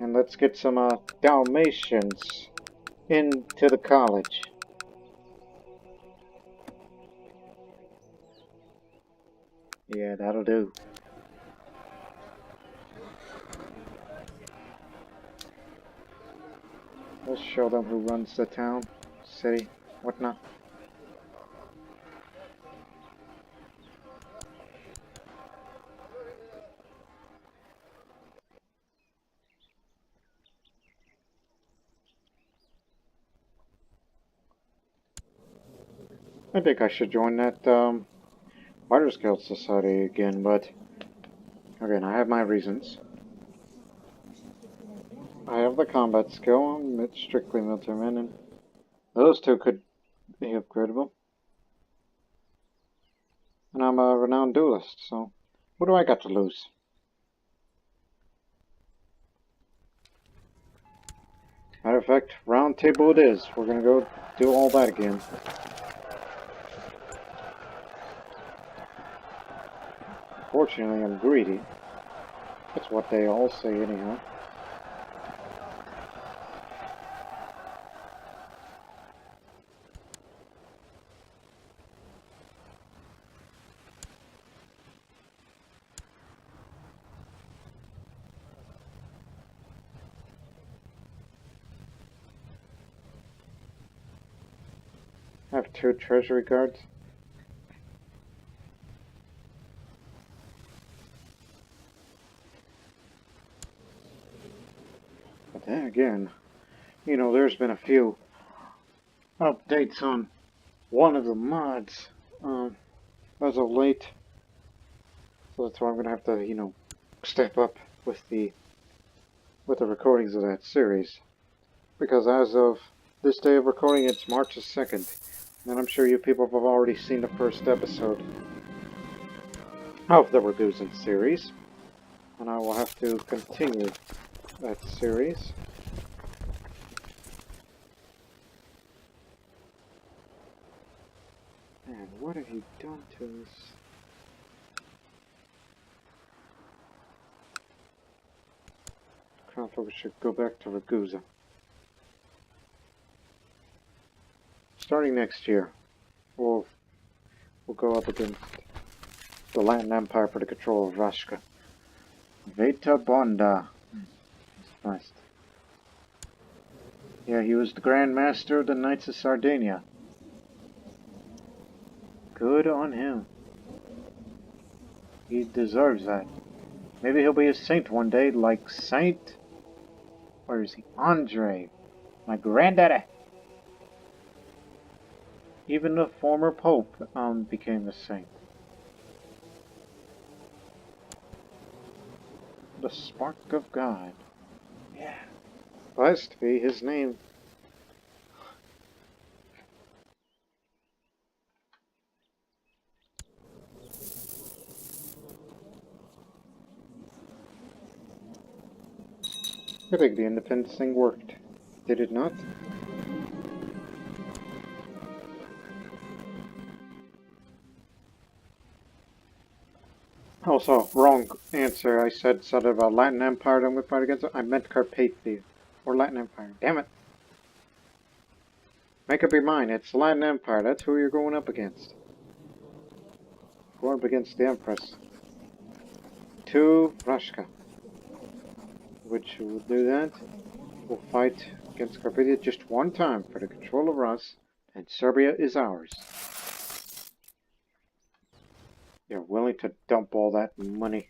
And let's get some Dalmatians into the college. Yeah, that'll do. We'll show them who runs the town, city, whatnot. I think I should join that Fighters Guild Society again, but again, I have my reasons. I have the combat skill, I'm strictly military man, and those two could be upgradable. And I'm a renowned duelist, so what do I got to lose? Matter of fact, round table it is. We're gonna go do all that again. Fortunately, I'm greedy. That's what they all say anyhow. I have 2 treasury guards. But then again, you know, there's been a few updates on one of the mods as of late. So that's why I'm gonna have to, you know, step up with the recordings of that series. Because as of this day of recording, it's March 2nd. And I'm sure you people have already seen the first episode of the Ragusan series. And I will have to continue that series. And what have you done to us? Crown focus should go back to Ragusa. Starting next year, we'll go up against the Latin Empire for the control of Rashka. Veta Bonda. First. Yeah, he was the Grand Master of the Knights of Sardinia. Good on him. He deserves that. Maybe he'll be a saint one day, like Saint... Where is he? Andre. My granddaddy. Even the former Pope became a saint. The Spark of God. Yeah. Blessed be his name. I think the independence thing worked. Did it not? Also, wrong answer. I said something about Latin Empire and we fight against it. I meant Carpathia. Or Latin Empire. Damn it. Make up your mind. It's Latin Empire. That's who you're going up against. Going up against the Empress. To Rashka. Which will do that. We'll fight against Carpathia just one time for the control of us. And Serbia is ours. You're willing to dump all that money.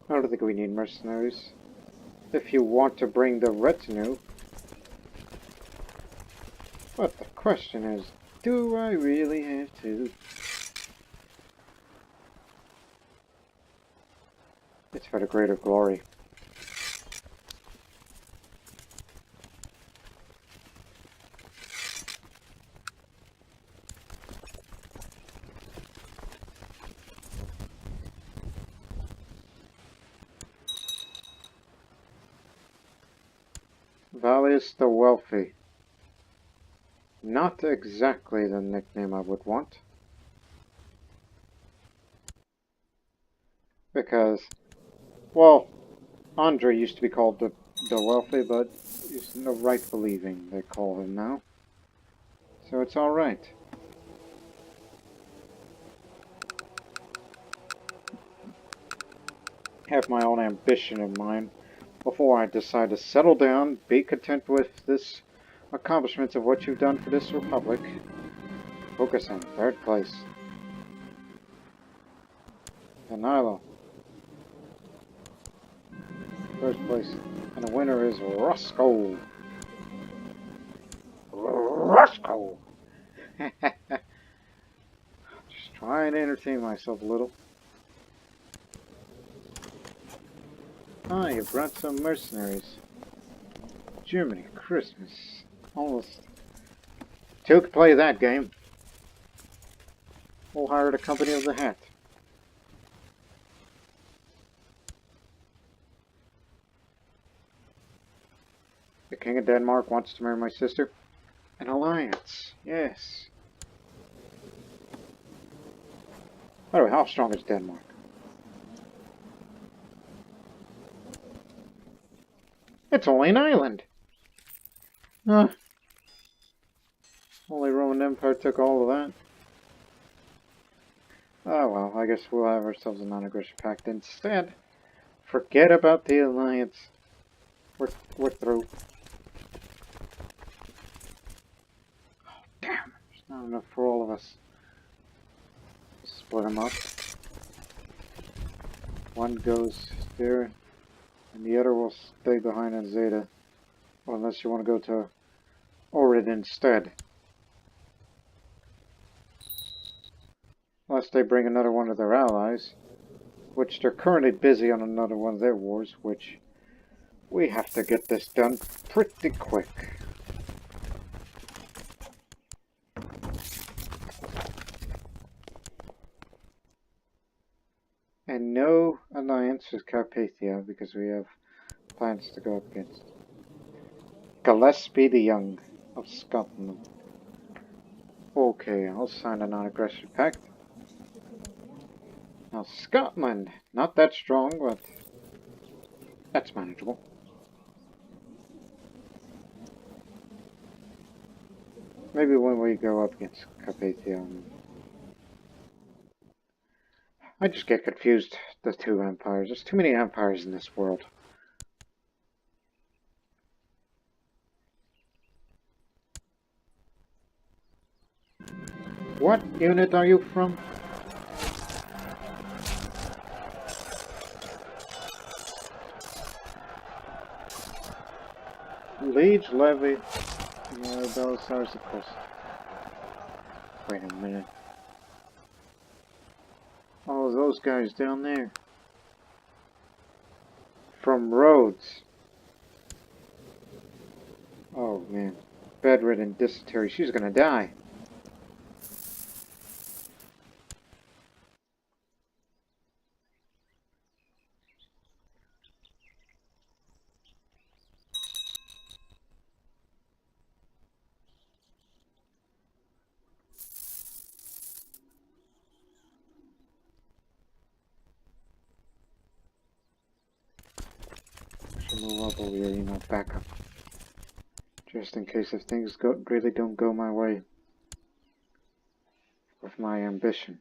I don't think we need mercenaries. If you want to bring the retinue. But the question is, do I really have to? It's for the greater glory. Valius the Wealthy. Not exactly the nickname I would want. Because, well, Andre used to be called the Wealthy, but it's no right believing they call him now. So it's alright. Have my own ambition in mind before I decide to settle down, be content with this accomplishments of what you've done for this republic. Focus on third place. Danilo. First place. And the winner is Roscoe. Roscoe! Just trying to entertain myself a little. Ah, you brought some mercenaries. Germany, Christmas. Almost. Two could play that game. We'll hire the company of the hat. The King of Denmark wants to marry my sister. An alliance, yes. By the way, how strong is Denmark? It's only an island. Holy Roman Empire took all of that. Oh well, I guess we'll have ourselves a non-aggression pact instead. Forget about the alliance. We're through. Oh, damn, there's not enough for all of us. Split them up. One goes there, and the other will stay behind in Zeta. Well, unless you want to go to Orid instead. Unless they bring another one of their allies, which they're currently busy on another one of their wars, which we have to get this done pretty quick. And no alliance with Carpathia because we have plans to go up against Gillespie the Young of Scotland. Okay, I'll sign a non-aggression pact. Now Scotland, not that strong, but that's manageable. Maybe when we go up against Carpathia. I just get confused, the two empires. There's too many empires in this world. What unit are you from? Liege Levy. Belisars, of course. Wait a minute. Oh, those guys down there. From Rhodes. Oh, man. Bedridden dysentery. She's gonna die. move up over here, back up. Just in case if things really don't go my way with my ambition.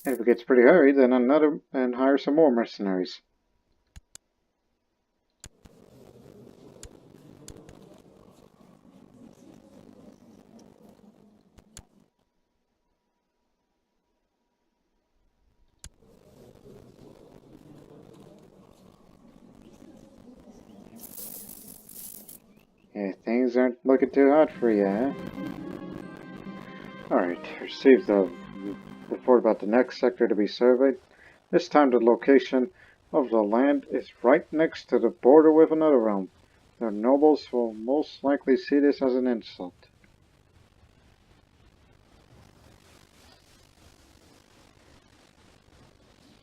And if it gets pretty hairy, then hire some more mercenaries. Yeah, things aren't looking too hot for you, huh? Alright, received the report about the next sector to be surveyed. This time the location of the land is right next to the border with another realm. The nobles will most likely see this as an insult.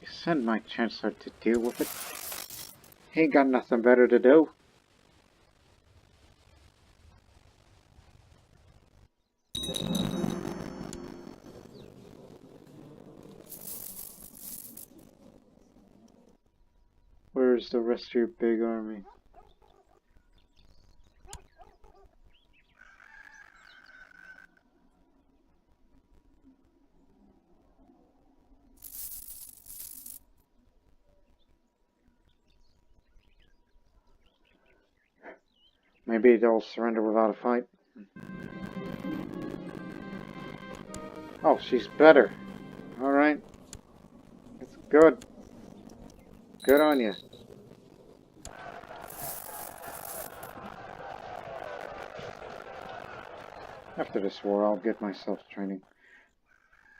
You send my chancellor to deal with it. He ain't got nothing better to do. Where's the rest of your big army? Maybe they'll surrender without a fight. Oh, she's better. Alright. That's good. Good on you. After this war, I'll get myself training.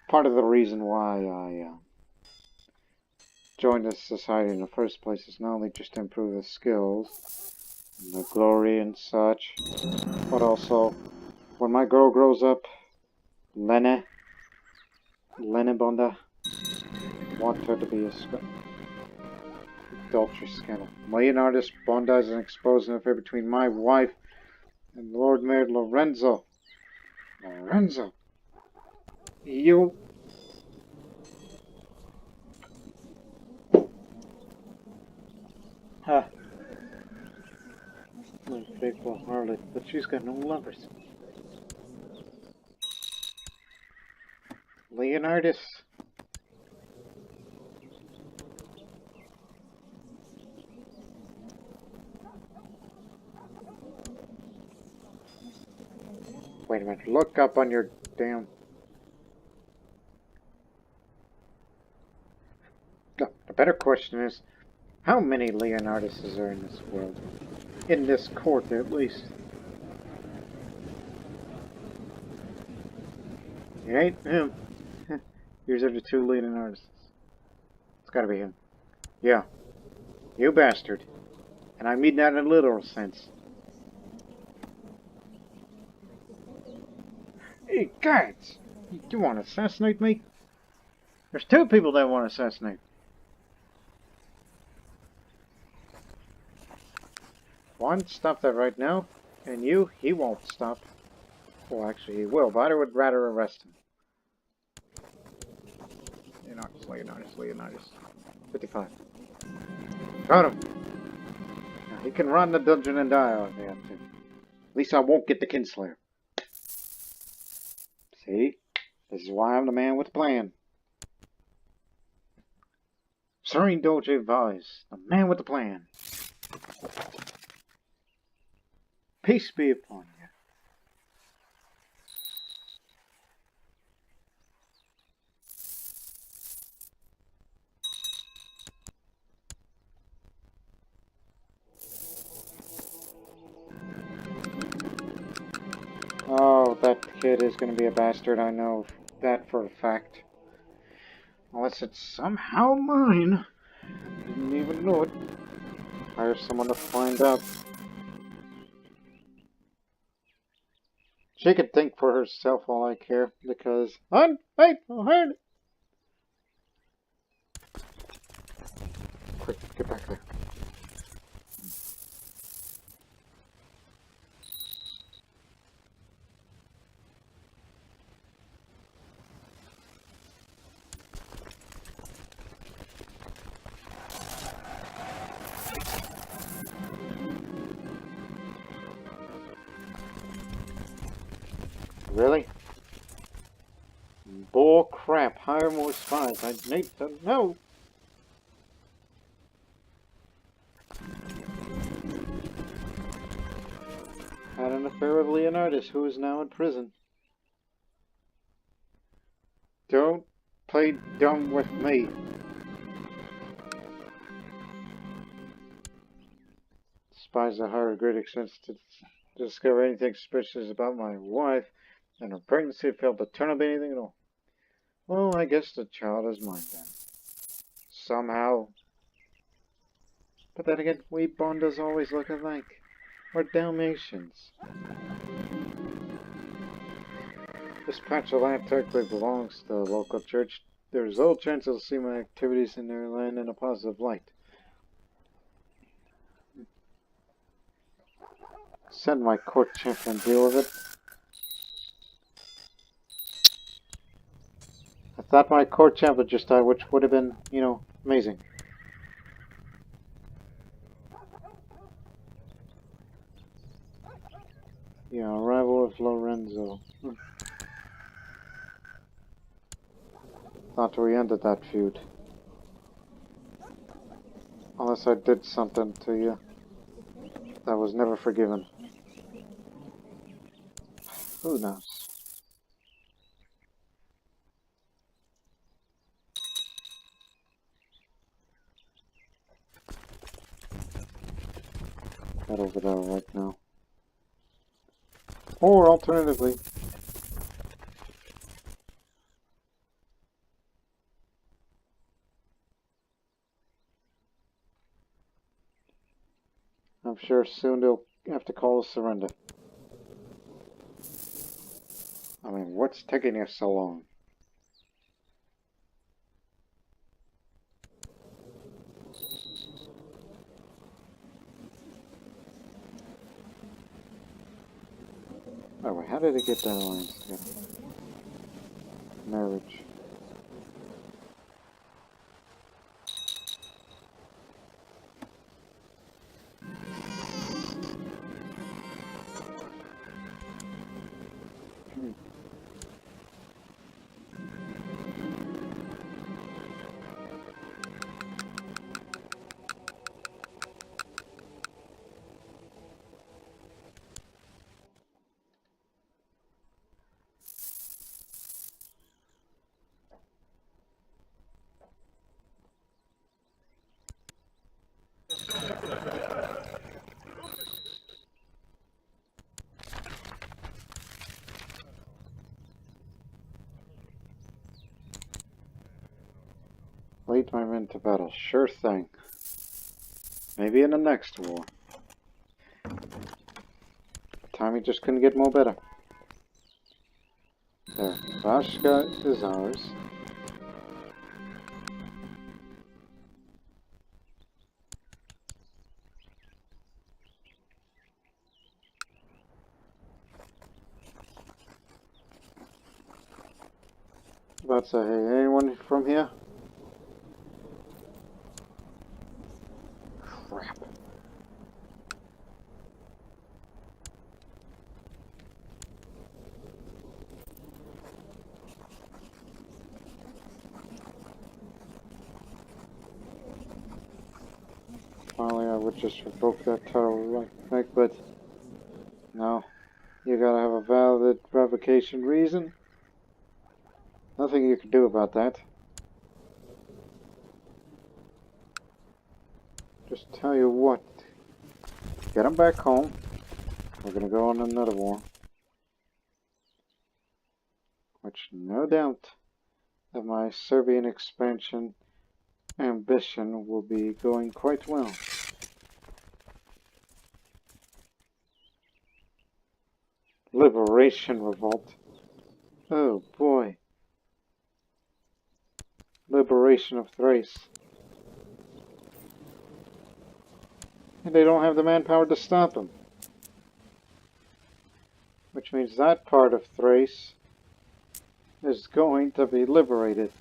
Part of the reason why I joined this society in the first place is not only just to improve the skills, and the glory and such, but also, when my girl grows up, Lene Bonda, I want her to be a adulterous scandal. Leonardus Bonda is an exposed affair between my wife and Lord Mayor Lorenzo. Lorenzo, you... Ha. My faithful harlot, but she's got no lovers. Leonardus. Wait a minute, look up on your damn... No, the better question is, how many Leonarduses are in this world? In this court, at least. It ain't him. Here's the two Leonarduses. It's gotta be him. Yeah. You bastard. And I mean that in a literal sense. Hey, guys! You want to assassinate me? There's two people that want to assassinate. One, stop that right now. And you, he won't stop. Well, actually, he will, but I would rather arrest him. Leonardus. 55. Got him! Now, he can run the dungeon and die if they have to. At least I won't get the Kinslayer. See? This is why I'm the man with the plan. Serene Doge of Ragusa, the man with the plan. Peace be upon you. Oh, that kid is going to be a bastard, I know that for a fact. Unless it's somehow mine. Didn't even know it. Hire someone to find out. She could think for herself all I care, because unfaithful heard. Quick, get back there. Really? Bull crap. Hire more spies. I need to know. Had an affair with Leonidas, who is now in prison. Don't play dumb with me. Spies are hired at great expense to discover anything suspicious about my wife and her pregnancy. Failed to turn up anything at all. Well, I guess the child is mine then. Somehow. But then again, we Bondas always look alike. We're Dalmatians. This patch of land technically belongs to the local church. There's little chance they'll see my activities in their land in a positive light. Send my court champion deal with it. I thought my court champion just died, which would have been, you know, amazing. Yeah, arrival of Lorenzo. Thought we ended that feud. Unless I did something to you that was never forgiven. Who knows? Head over there right now. Or alternatively, I'm sure soon they'll have to call a surrender. I mean, what's taking you so long? Oh wait, how did it get that alliance together? Marriage. Lead my men to battle. Sure thing. Maybe in the next war. Timing just couldn't get more better. There. Vashka is ours. About to say, hey, anyone from here? Crap. Finally, I would just revoke that title right, but no. You gotta have a valid revocation reason. Nothing you can do about that. Just tell you what. Get them back home. We're gonna go on another war. Which, no doubt, that my Serbian expansion ambition will be going quite well. Liberation revolt. Oh boy. Liberation of Thrace. And they don't have the manpower to stop them. Which means that part of Thrace is going to be liberated.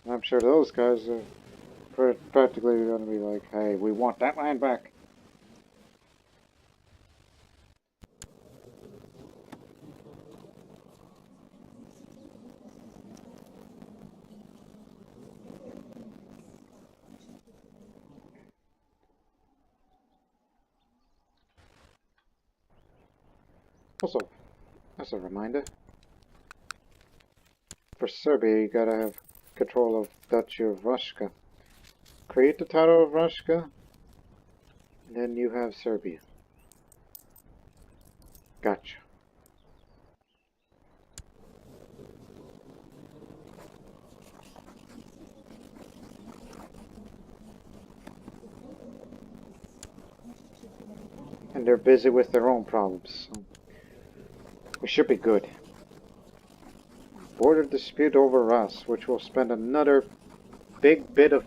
And I'm sure those guys are practically going to be like, hey, we want that land back. Also, as a reminder, for Serbia you gotta have control of Duchy of Ragusa. Create the title of Ragusa, and then you have Serbia. Gotcha. And they're busy with their own problems, so we should be good. Border dispute over us, which will spend another big bit of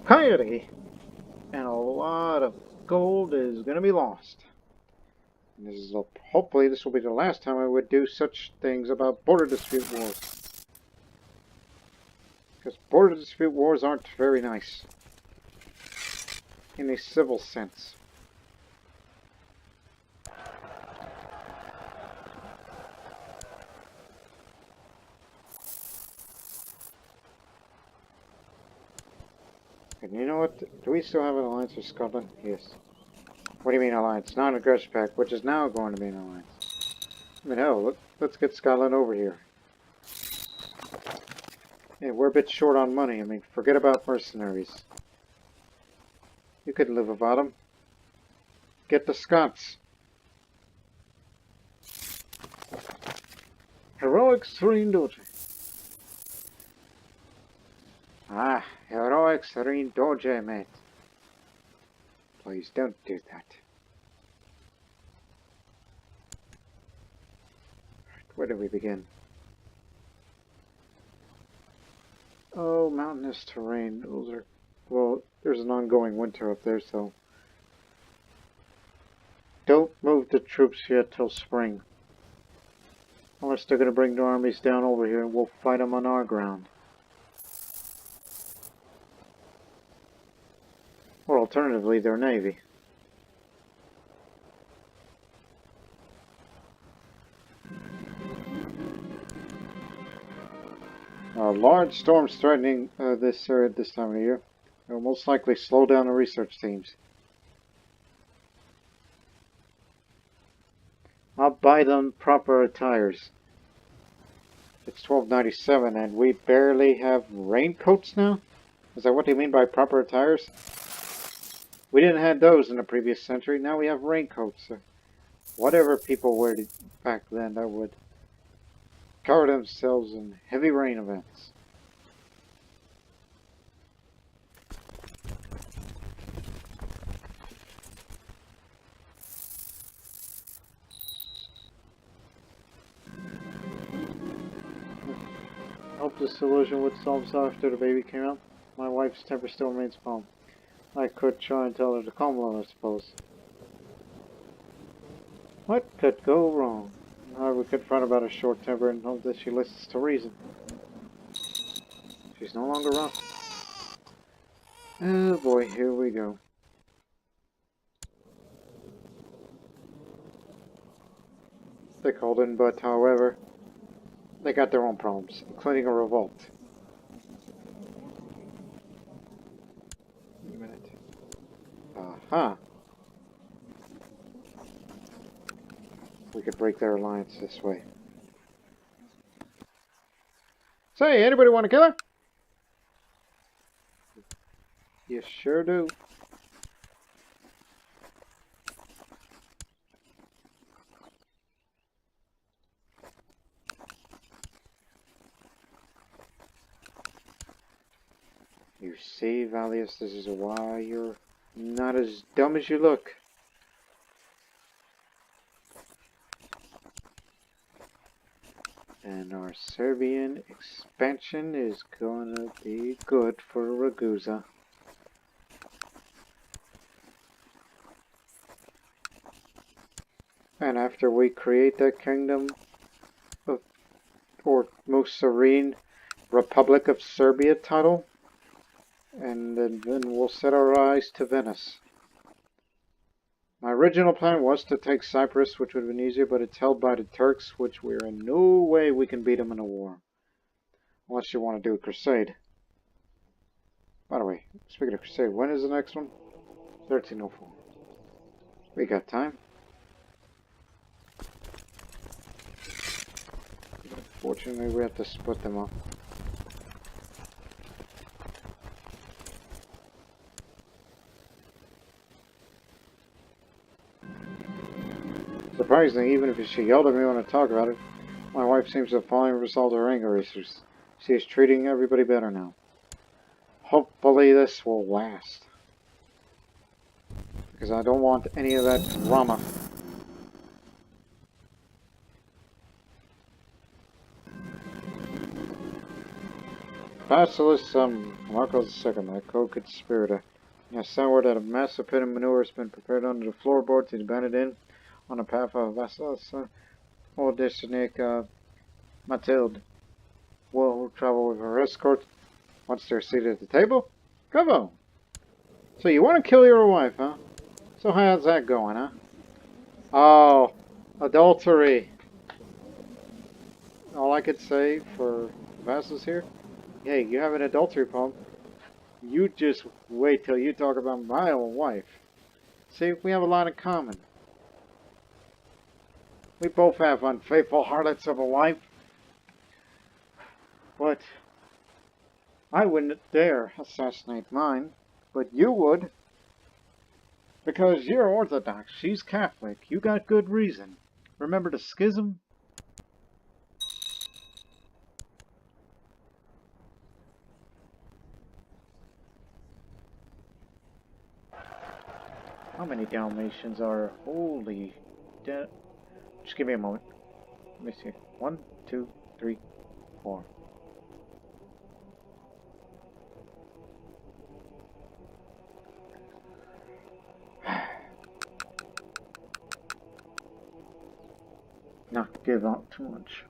coyote, and a lot of gold is going to be lost. And this is hopefully this will be the last time I would do such things about border dispute wars. Because border dispute wars aren't very nice. In a civil sense. And you know what? Do we still have an alliance with Scotland? Yes. What do you mean alliance? Non-aggression pact, which is now going to be an alliance. I mean, hell, let's get Scotland over here. Yeah, we're a bit short on money. I mean, forget about mercenaries. You could live without them. Get the Scots. Heroic Serene Doge. Ah, heroic Serene Doge, mate. Please don't do that. Where do we begin? Oh, mountainous terrain. Those are... Well, there's an ongoing winter up there, so... Don't move the troops yet till spring. Unless they're going to bring their armies down over here and we'll fight them on our ground. Or alternatively, their navy. Large storms threatening this area at this time of the year. They'll most likely slow down the research teams. I'll buy them proper attires. It's 1297 and we barely have raincoats now? Is that what they mean by proper attires? We didn't have those in the previous century, now we have raincoats. Whatever people wear back then that would cover themselves in heavy rain events. I hope this solution would solve itself after the baby came out. My wife's temper still remains calm. I could try and tell her to calm down, I suppose. What could go wrong? I would confront about her short temper and hope that she listens to reason. She's no longer wrong. Oh boy, here we go. They called in, but however, they got their own problems, including a revolt. Wait a minute. Aha! We could break their alliance this way. Say, anybody want to kill her? You sure do. You see, Valius, this is why you're not as dumb as you look. And our Serbian expansion is gonna be good for Ragusa. And after we create that kingdom of, or most serene Republic of Serbia title, and then we'll set our eyes to Venice. My original plan was to take Cyprus, which would have been easier, but it's held by the Turks, which we're in no way we can beat them in a war. Unless you want to do a crusade. By the way, speaking of crusade, when is the next one? 1304. We got time. Fortunately, we have to split them up. Surprisingly, even if she yelled at me when I talk about it, my wife seems to have finally resolved her anger issues. She is treating everybody better now. Hopefully this will last. Because I don't want any of that drama. Basilis Marcos II, my co-conspirator. Has sent word that a massive pit of manure has been prepared under the floorboards to be abandoned in on the path of Basilis Odesnik Mathilde. Will travel with her escort once they're seated at the table. Bravo! So you want to kill your wife, huh? So how's that going, huh? Oh, adultery. All I could say for Vassos here, hey, you have an adultery problem. You just wait till you talk about my own wife. See, we have a lot in common. We both have unfaithful harlots of a wife. But I wouldn't dare assassinate mine. But you would. Because you're Orthodox, she's Catholic. You got good reason. Remember the schism? How many Dalmatians are... Holy... Just give me a moment. Let me see. 1, 2, 3, 4. Not give out too much.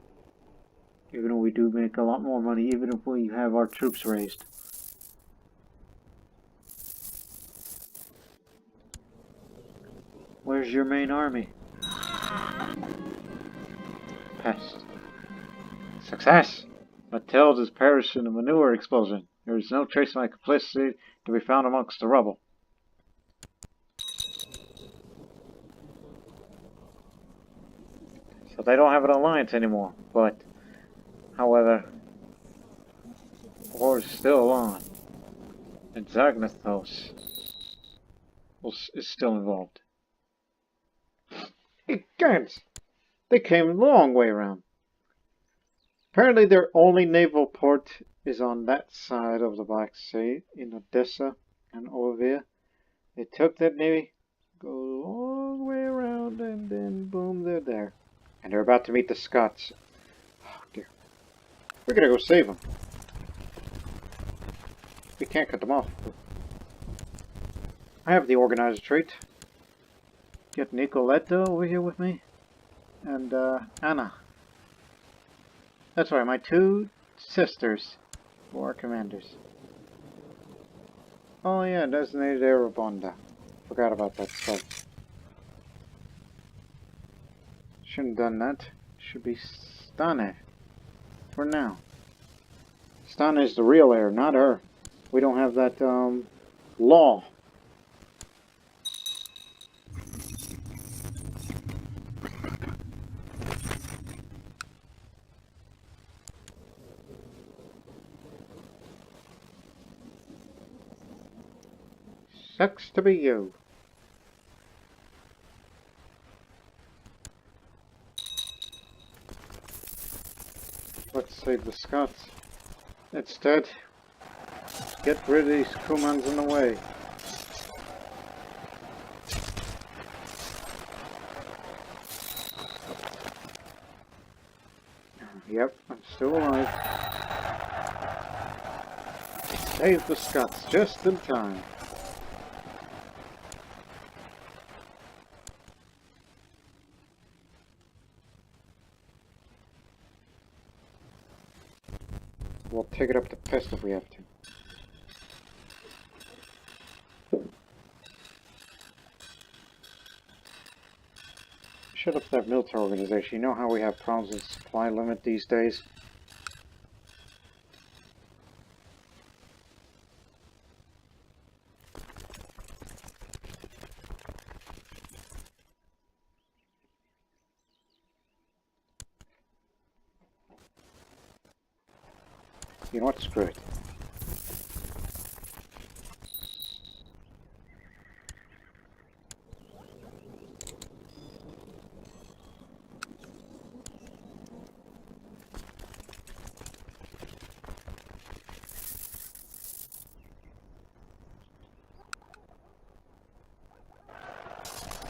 Even though we do make a lot more money, even if we have our troops raised. Where's your main army? Pest. Success! Mathilde has perished in a manure explosion. There is no trace of my complicity to be found amongst the rubble. So they don't have an alliance anymore, but, however, the war is still on, and Zagnathos is still involved. Guards! They came a long way around. Apparently their only naval port is on that side of the Black Sea, in Odessa and Ovia. They took that navy, go a long way around, and then boom, they're there. And they're about to meet the Scots. Oh dear. We're gonna go save them. We can't cut them off. I have the organizer trait. Get Nicoletta over here with me. And Anna. That's right, my 2 sisters who are commanders. Oh yeah, designated Arabonda. Forgot about that stuff. Shouldn't have done that. Should be Stane. For now. Stane is the real heir, not her. We don't have that, law. Sucks to be you. Let's save the Scots. Instead, get rid of these Kumans in the way. Yep, I'm still alive. Save the Scots just in time. We'll take it up to Pest if we have to. Shut up that military organization. You know how we have problems with supply limit these days? You know what? Screw it.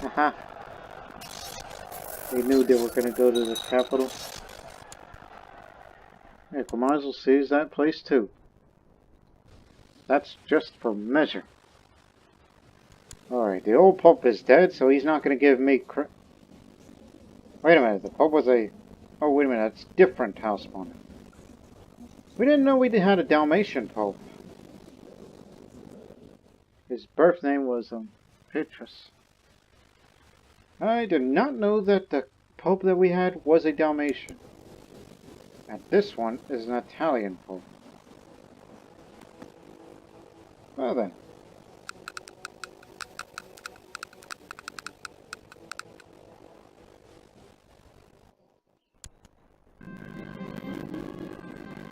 Aha. They knew they were going to go to the capital. Yeah, Kamazel sees that place too. That's just for measure. Alright, the old Pope is dead, so he's not going to give me Wait a minute, the Pope was a... Oh, wait a minute, that's different houseman. We didn't know we had a Dalmatian Pope. His birth name was, Petrus. I did not know that the Pope that we had was a Dalmatian. And this one is an Italian Pope. Well then.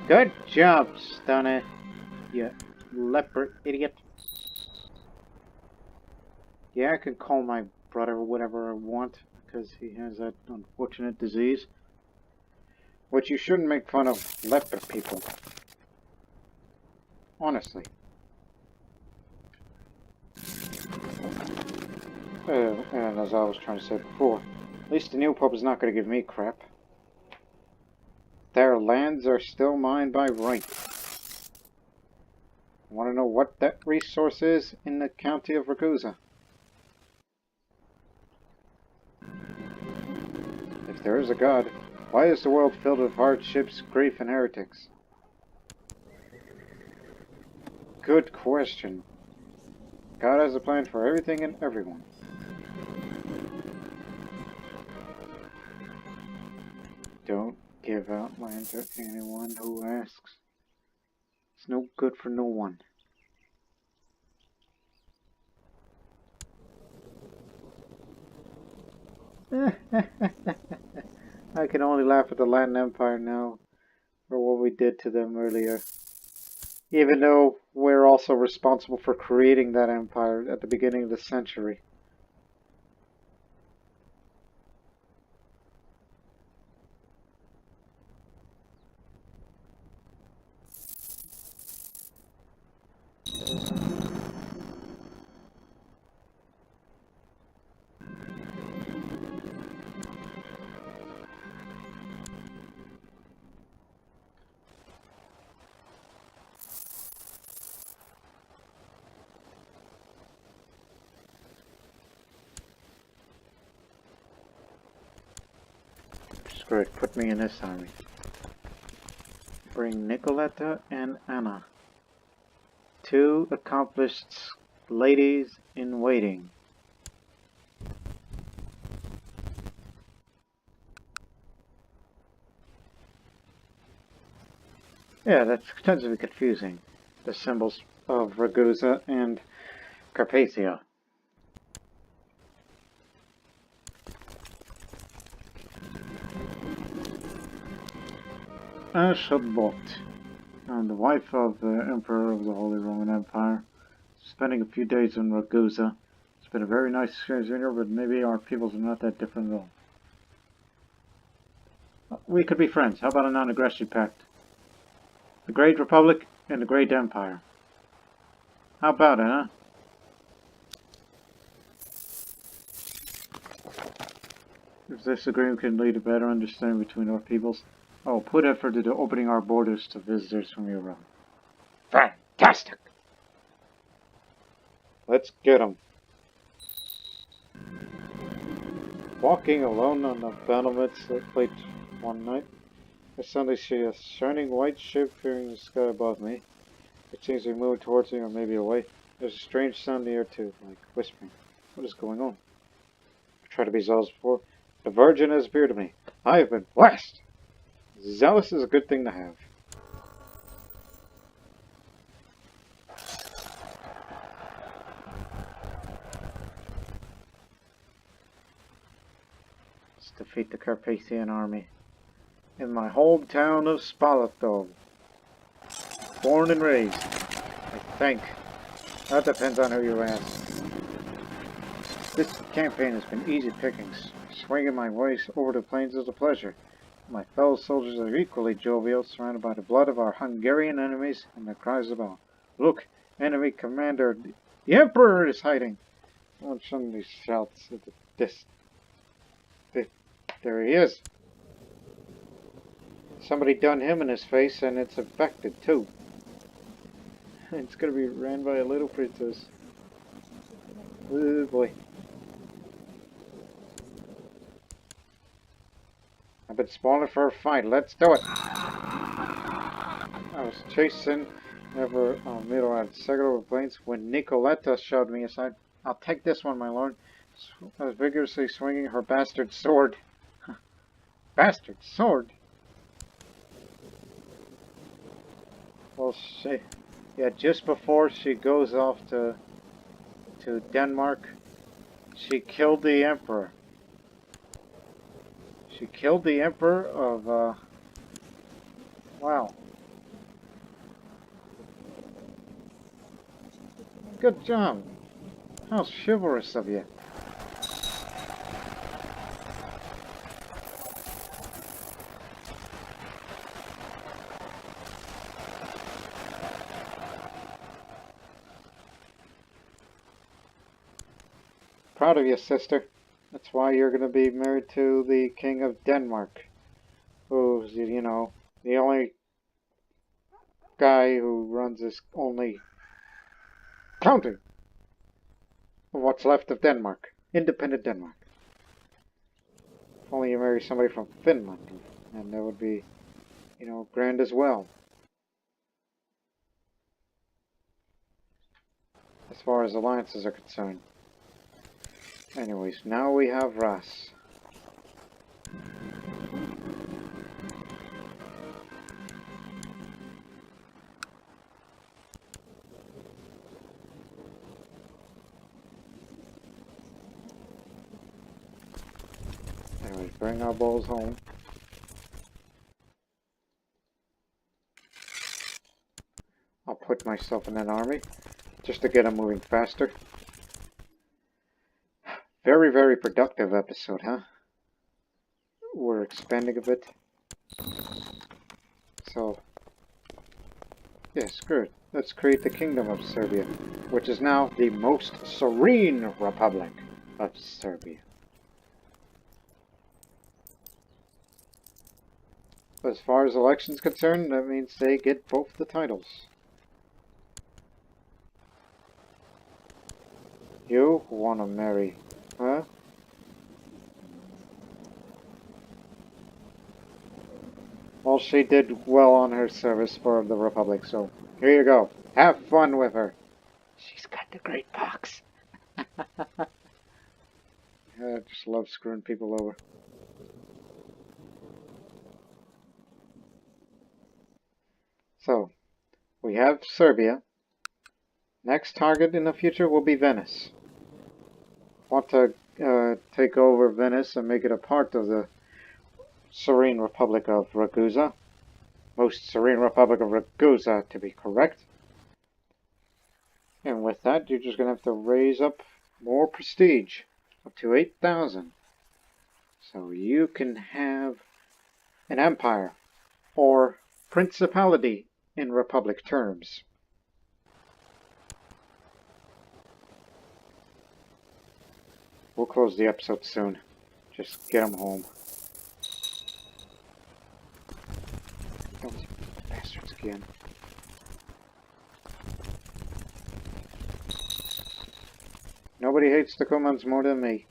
Good job, Stunner. You leopard idiot. Yeah, I can call my brother whatever I want, because he has that unfortunate disease. Which you shouldn't make fun of leopard people. Honestly. And as I was trying to say before, at least the new Pope is not going to give me crap. Their lands are still mine by right. Want to know what that resource is in the county of Ragusa? If there is a God, why is the world filled with hardships, grief, and heretics? Good question. God has a plan for everything and everyone. Don't give out land to anyone who asks. It's no good for no one. I can only laugh at the Latin Empire now for what we did to them earlier. Even though we're also responsible for creating that empire at the beginning of the century. Screw it, put me in this army. Bring Nicoletta and Anna. Two accomplished ladies in waiting. Yeah, that's tends to be confusing. The symbols of Ragusa and Carpathia. Ashabot. I'm the wife of the Emperor of the Holy Roman Empire. Spending a few days in Ragusa. It's been a very nice experience here, but maybe our peoples are not that different at all. We could be friends. How about a non-aggression pact? The Great Republic and the Great Empire. How about it, huh? If this agreement can lead to better understanding between our peoples, I will put effort into opening our borders to visitors from Europe. Fantastic! Let's get them. Walking alone on the battlements late one night, I suddenly see a shining white ship appearing in the sky above me. It seems to be moving towards me or maybe away. There's a strange sound in the air too, like whispering. What is going on? I tried to be zealous before. The Virgin has appeared to me. I have been blessed! Zealous is a good thing to have. Let's defeat the Carpathian army in my hometown of Spalatov. Born and raised, I think. That depends on who you ask. This campaign has been easy pickings, swinging my way over the plains is a pleasure. My fellow soldiers are equally jovial, surrounded by the blood of our Hungarian enemies and the cries of all. Look, enemy commander, the Emperor is hiding! One suddenly shouts at there he is. Somebody done him in his face, and it's infected too. It's gonna be ran by a little princess. Oh boy. I've been spawning for a fight. Let's do it. I was chasing over middle at Seguro plains when Nicoletta showed me a side. I'll take this one, my lord. I was vigorously swinging her bastard sword. Bastard sword? Well, just before she goes off to Denmark, she killed the Emperor. She killed the Emperor of, wow. Good job. How chivalrous of you. Proud of you, sister. That's why you're going to be married to the King of Denmark. Who's, you know, the only guy who runs this only county of what's left of Denmark. Independent Denmark. If only you marry somebody from Finland, and that would be, you know, grand as well. As far as alliances are concerned. Anyways, now we have Ras. Anyways, bring our balls home. I'll put myself in an army, just to get them moving faster. Very, very productive episode, huh? We're expanding a bit. So, yeah, screw it. Let's create the Kingdom of Serbia, which is now the most serene Republic of Serbia. As far as elections concerned, that means they get both the titles. You want to marry, huh? Well, she did well on her service for the Republic, so here you go. Have fun with her. She's got the great pox. I just love screwing people over. So, we have Serbia. Next target in the future will be Venice. Want to take over Venice and make it a part of the Serene Republic of Ragusa. Most Serene Republic of Ragusa, to be correct. And with that, you're just going to have to raise up more prestige. Up to 8,000. So you can have an empire. Or principality in Republic terms. We'll close the episode soon. Just get them home. Those bastards again. Nobody hates the Kumans more than me.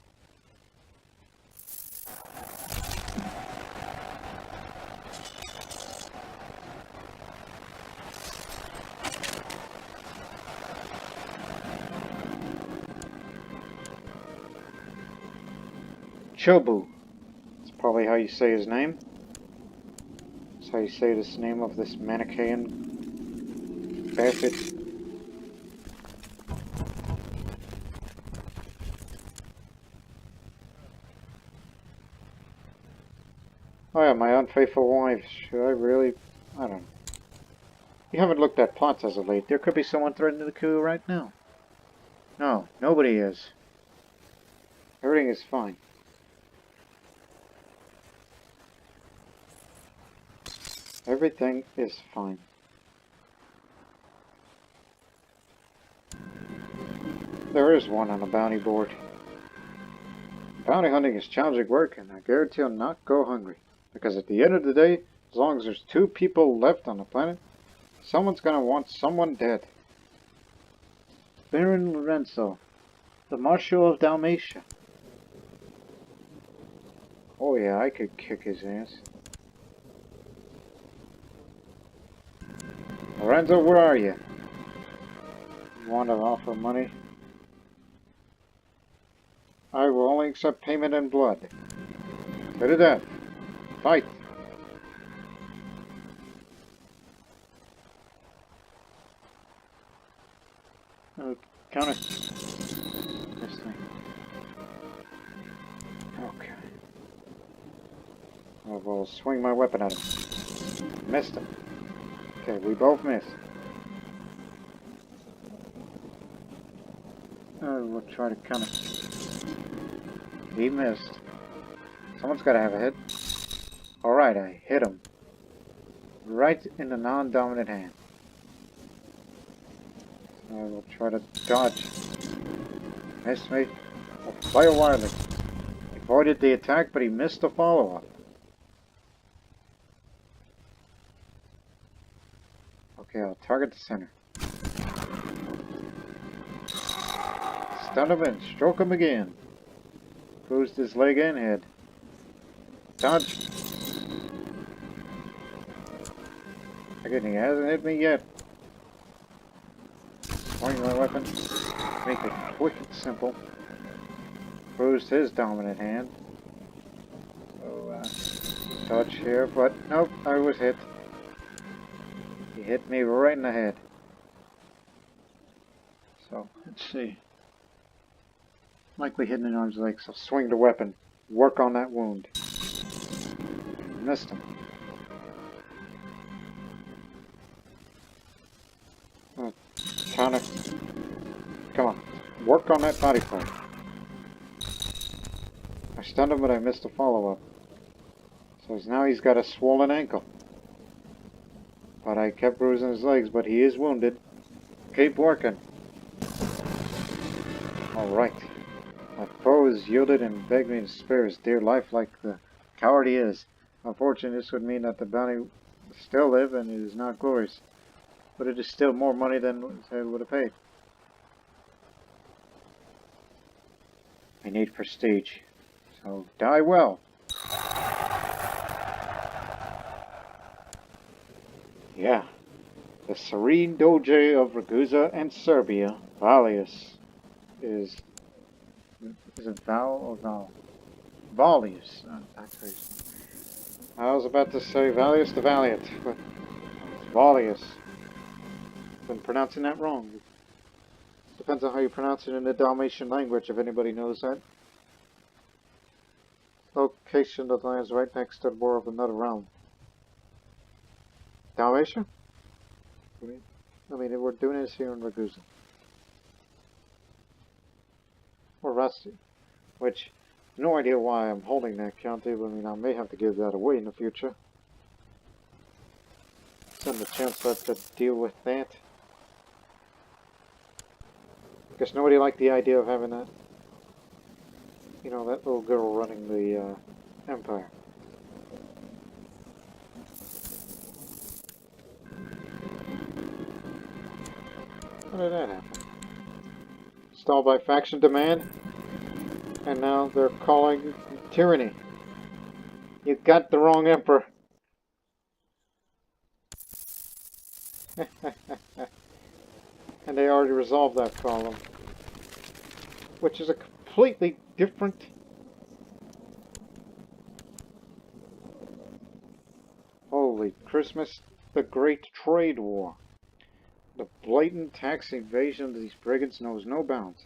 Chobu. That's probably how you say his name. That's how you say this name of this Manichaean bastard. Oh yeah, my unfaithful wife. Should I really? I don't know. You haven't looked at plots as of late. There could be someone threatening the coup right now. No, nobody is. Everything is fine. Everything is fine. There is one on the bounty board. Bounty hunting is challenging work, and I guarantee I'll not go hungry. Because at the end of the day, as long as there's 2 people left on the planet, someone's gonna want someone dead. Baron Lorenzo, the Marshal of Dalmatia. Oh yeah, I could kick his ass. Lorenzo, where are you? You want to offer money? I will only accept payment in blood. To the death. Fight. Counter. This thing. Okay. I will swing my weapon at him. Missed him. Okay, we both missed. We'll try to counter. He missed. Someone's got to have a hit. Alright, I hit him. Right in the non-dominant hand. I will try to dodge. Missed me. I'll fire wildly. He avoided the attack, but he missed the follow-up. Okay, I'll target the center. Stun him and stroke him again. Bruised his leg and head. Dodge. Again, he hasn't hit me yet. Swing my weapon. Make it quick and simple. Bruised his dominant hand. So, dodge here, but nope, I was hit. He hit me right in the head. So, let's see. Likely hitting an arm's length, so swing the weapon. Work on that wound. Missed him. Counter. Come on. Work on that body part. I stunned him, but I missed a follow-up. So now he's got a swollen ankle. But I kept bruising his legs, but he is wounded. Keep working. Alright. My foe has yielded and begged me to spare his dear life like the coward he is. Unfortunately, this would mean that the bounty will still live and it is not glorious. But it is still more money than I would have paid. I need prestige. So, die well. Yeah. The Serene Doge of Ragusa and Serbia, Valius, is it Val or Val? Valius. That's crazy. I was about to say Valius the Valiant, but it's Valius. Been pronouncing that wrong. Depends on how you pronounce it in the Dalmatian language, if anybody knows that. Location of the land is right next to the border of another realm. Dalmatia? I mean, we're doing this here in Ragusa. Or Rusty. Which, no idea why I'm holding that county, but I mean, I may have to give that away in the future. Send the Chancellor to deal with that. Guess nobody liked the idea of having that, you know, that little girl running the empire. How did that happen? Stalled by faction demand, and now they're calling tyranny. You got the wrong emperor. And they already resolved that problem, which is a completely different holy Christmas, the Great Trade War. The blatant tax evasion of these brigands knows no bounds.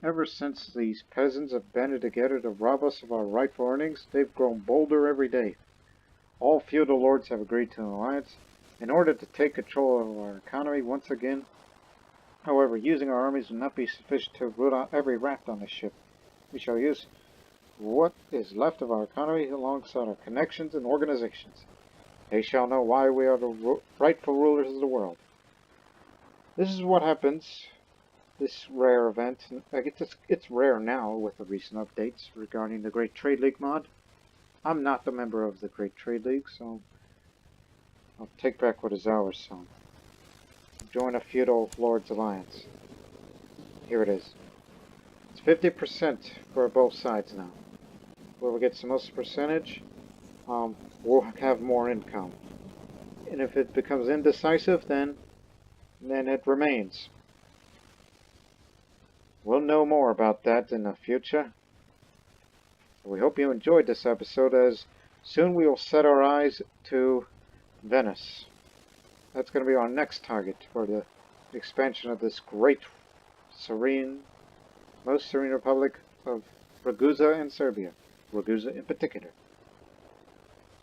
Ever since these peasants have banded together to rob us of our rightful earnings, they've grown bolder every day. All feudal lords have agreed to an alliance, in order to take control of our economy once again. However, using our armies will not be sufficient to root out every raft on the ship. We shall use what is left of our economy alongside our connections and organizations. They shall know why we are the rightful rulers of the world. This is what happens, this rare event. I guess it's rare now with the recent updates regarding the Great Trade League mod. I'm not the member of the Great Trade League, so I'll take back what is ours, son. Join a feudal lord's alliance. Here it is. It's 50% for both sides now. Whoever gets the most percentage, will have more income. And if it becomes indecisive, then it remains. We'll know more about that in the future. We hope you enjoyed this episode, as soon we will set our eyes to Venice. That's going to be our next target for the expansion of this great, most serene republic of Ragusa and Serbia. Ragusa in particular.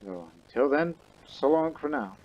So until then, so long for now.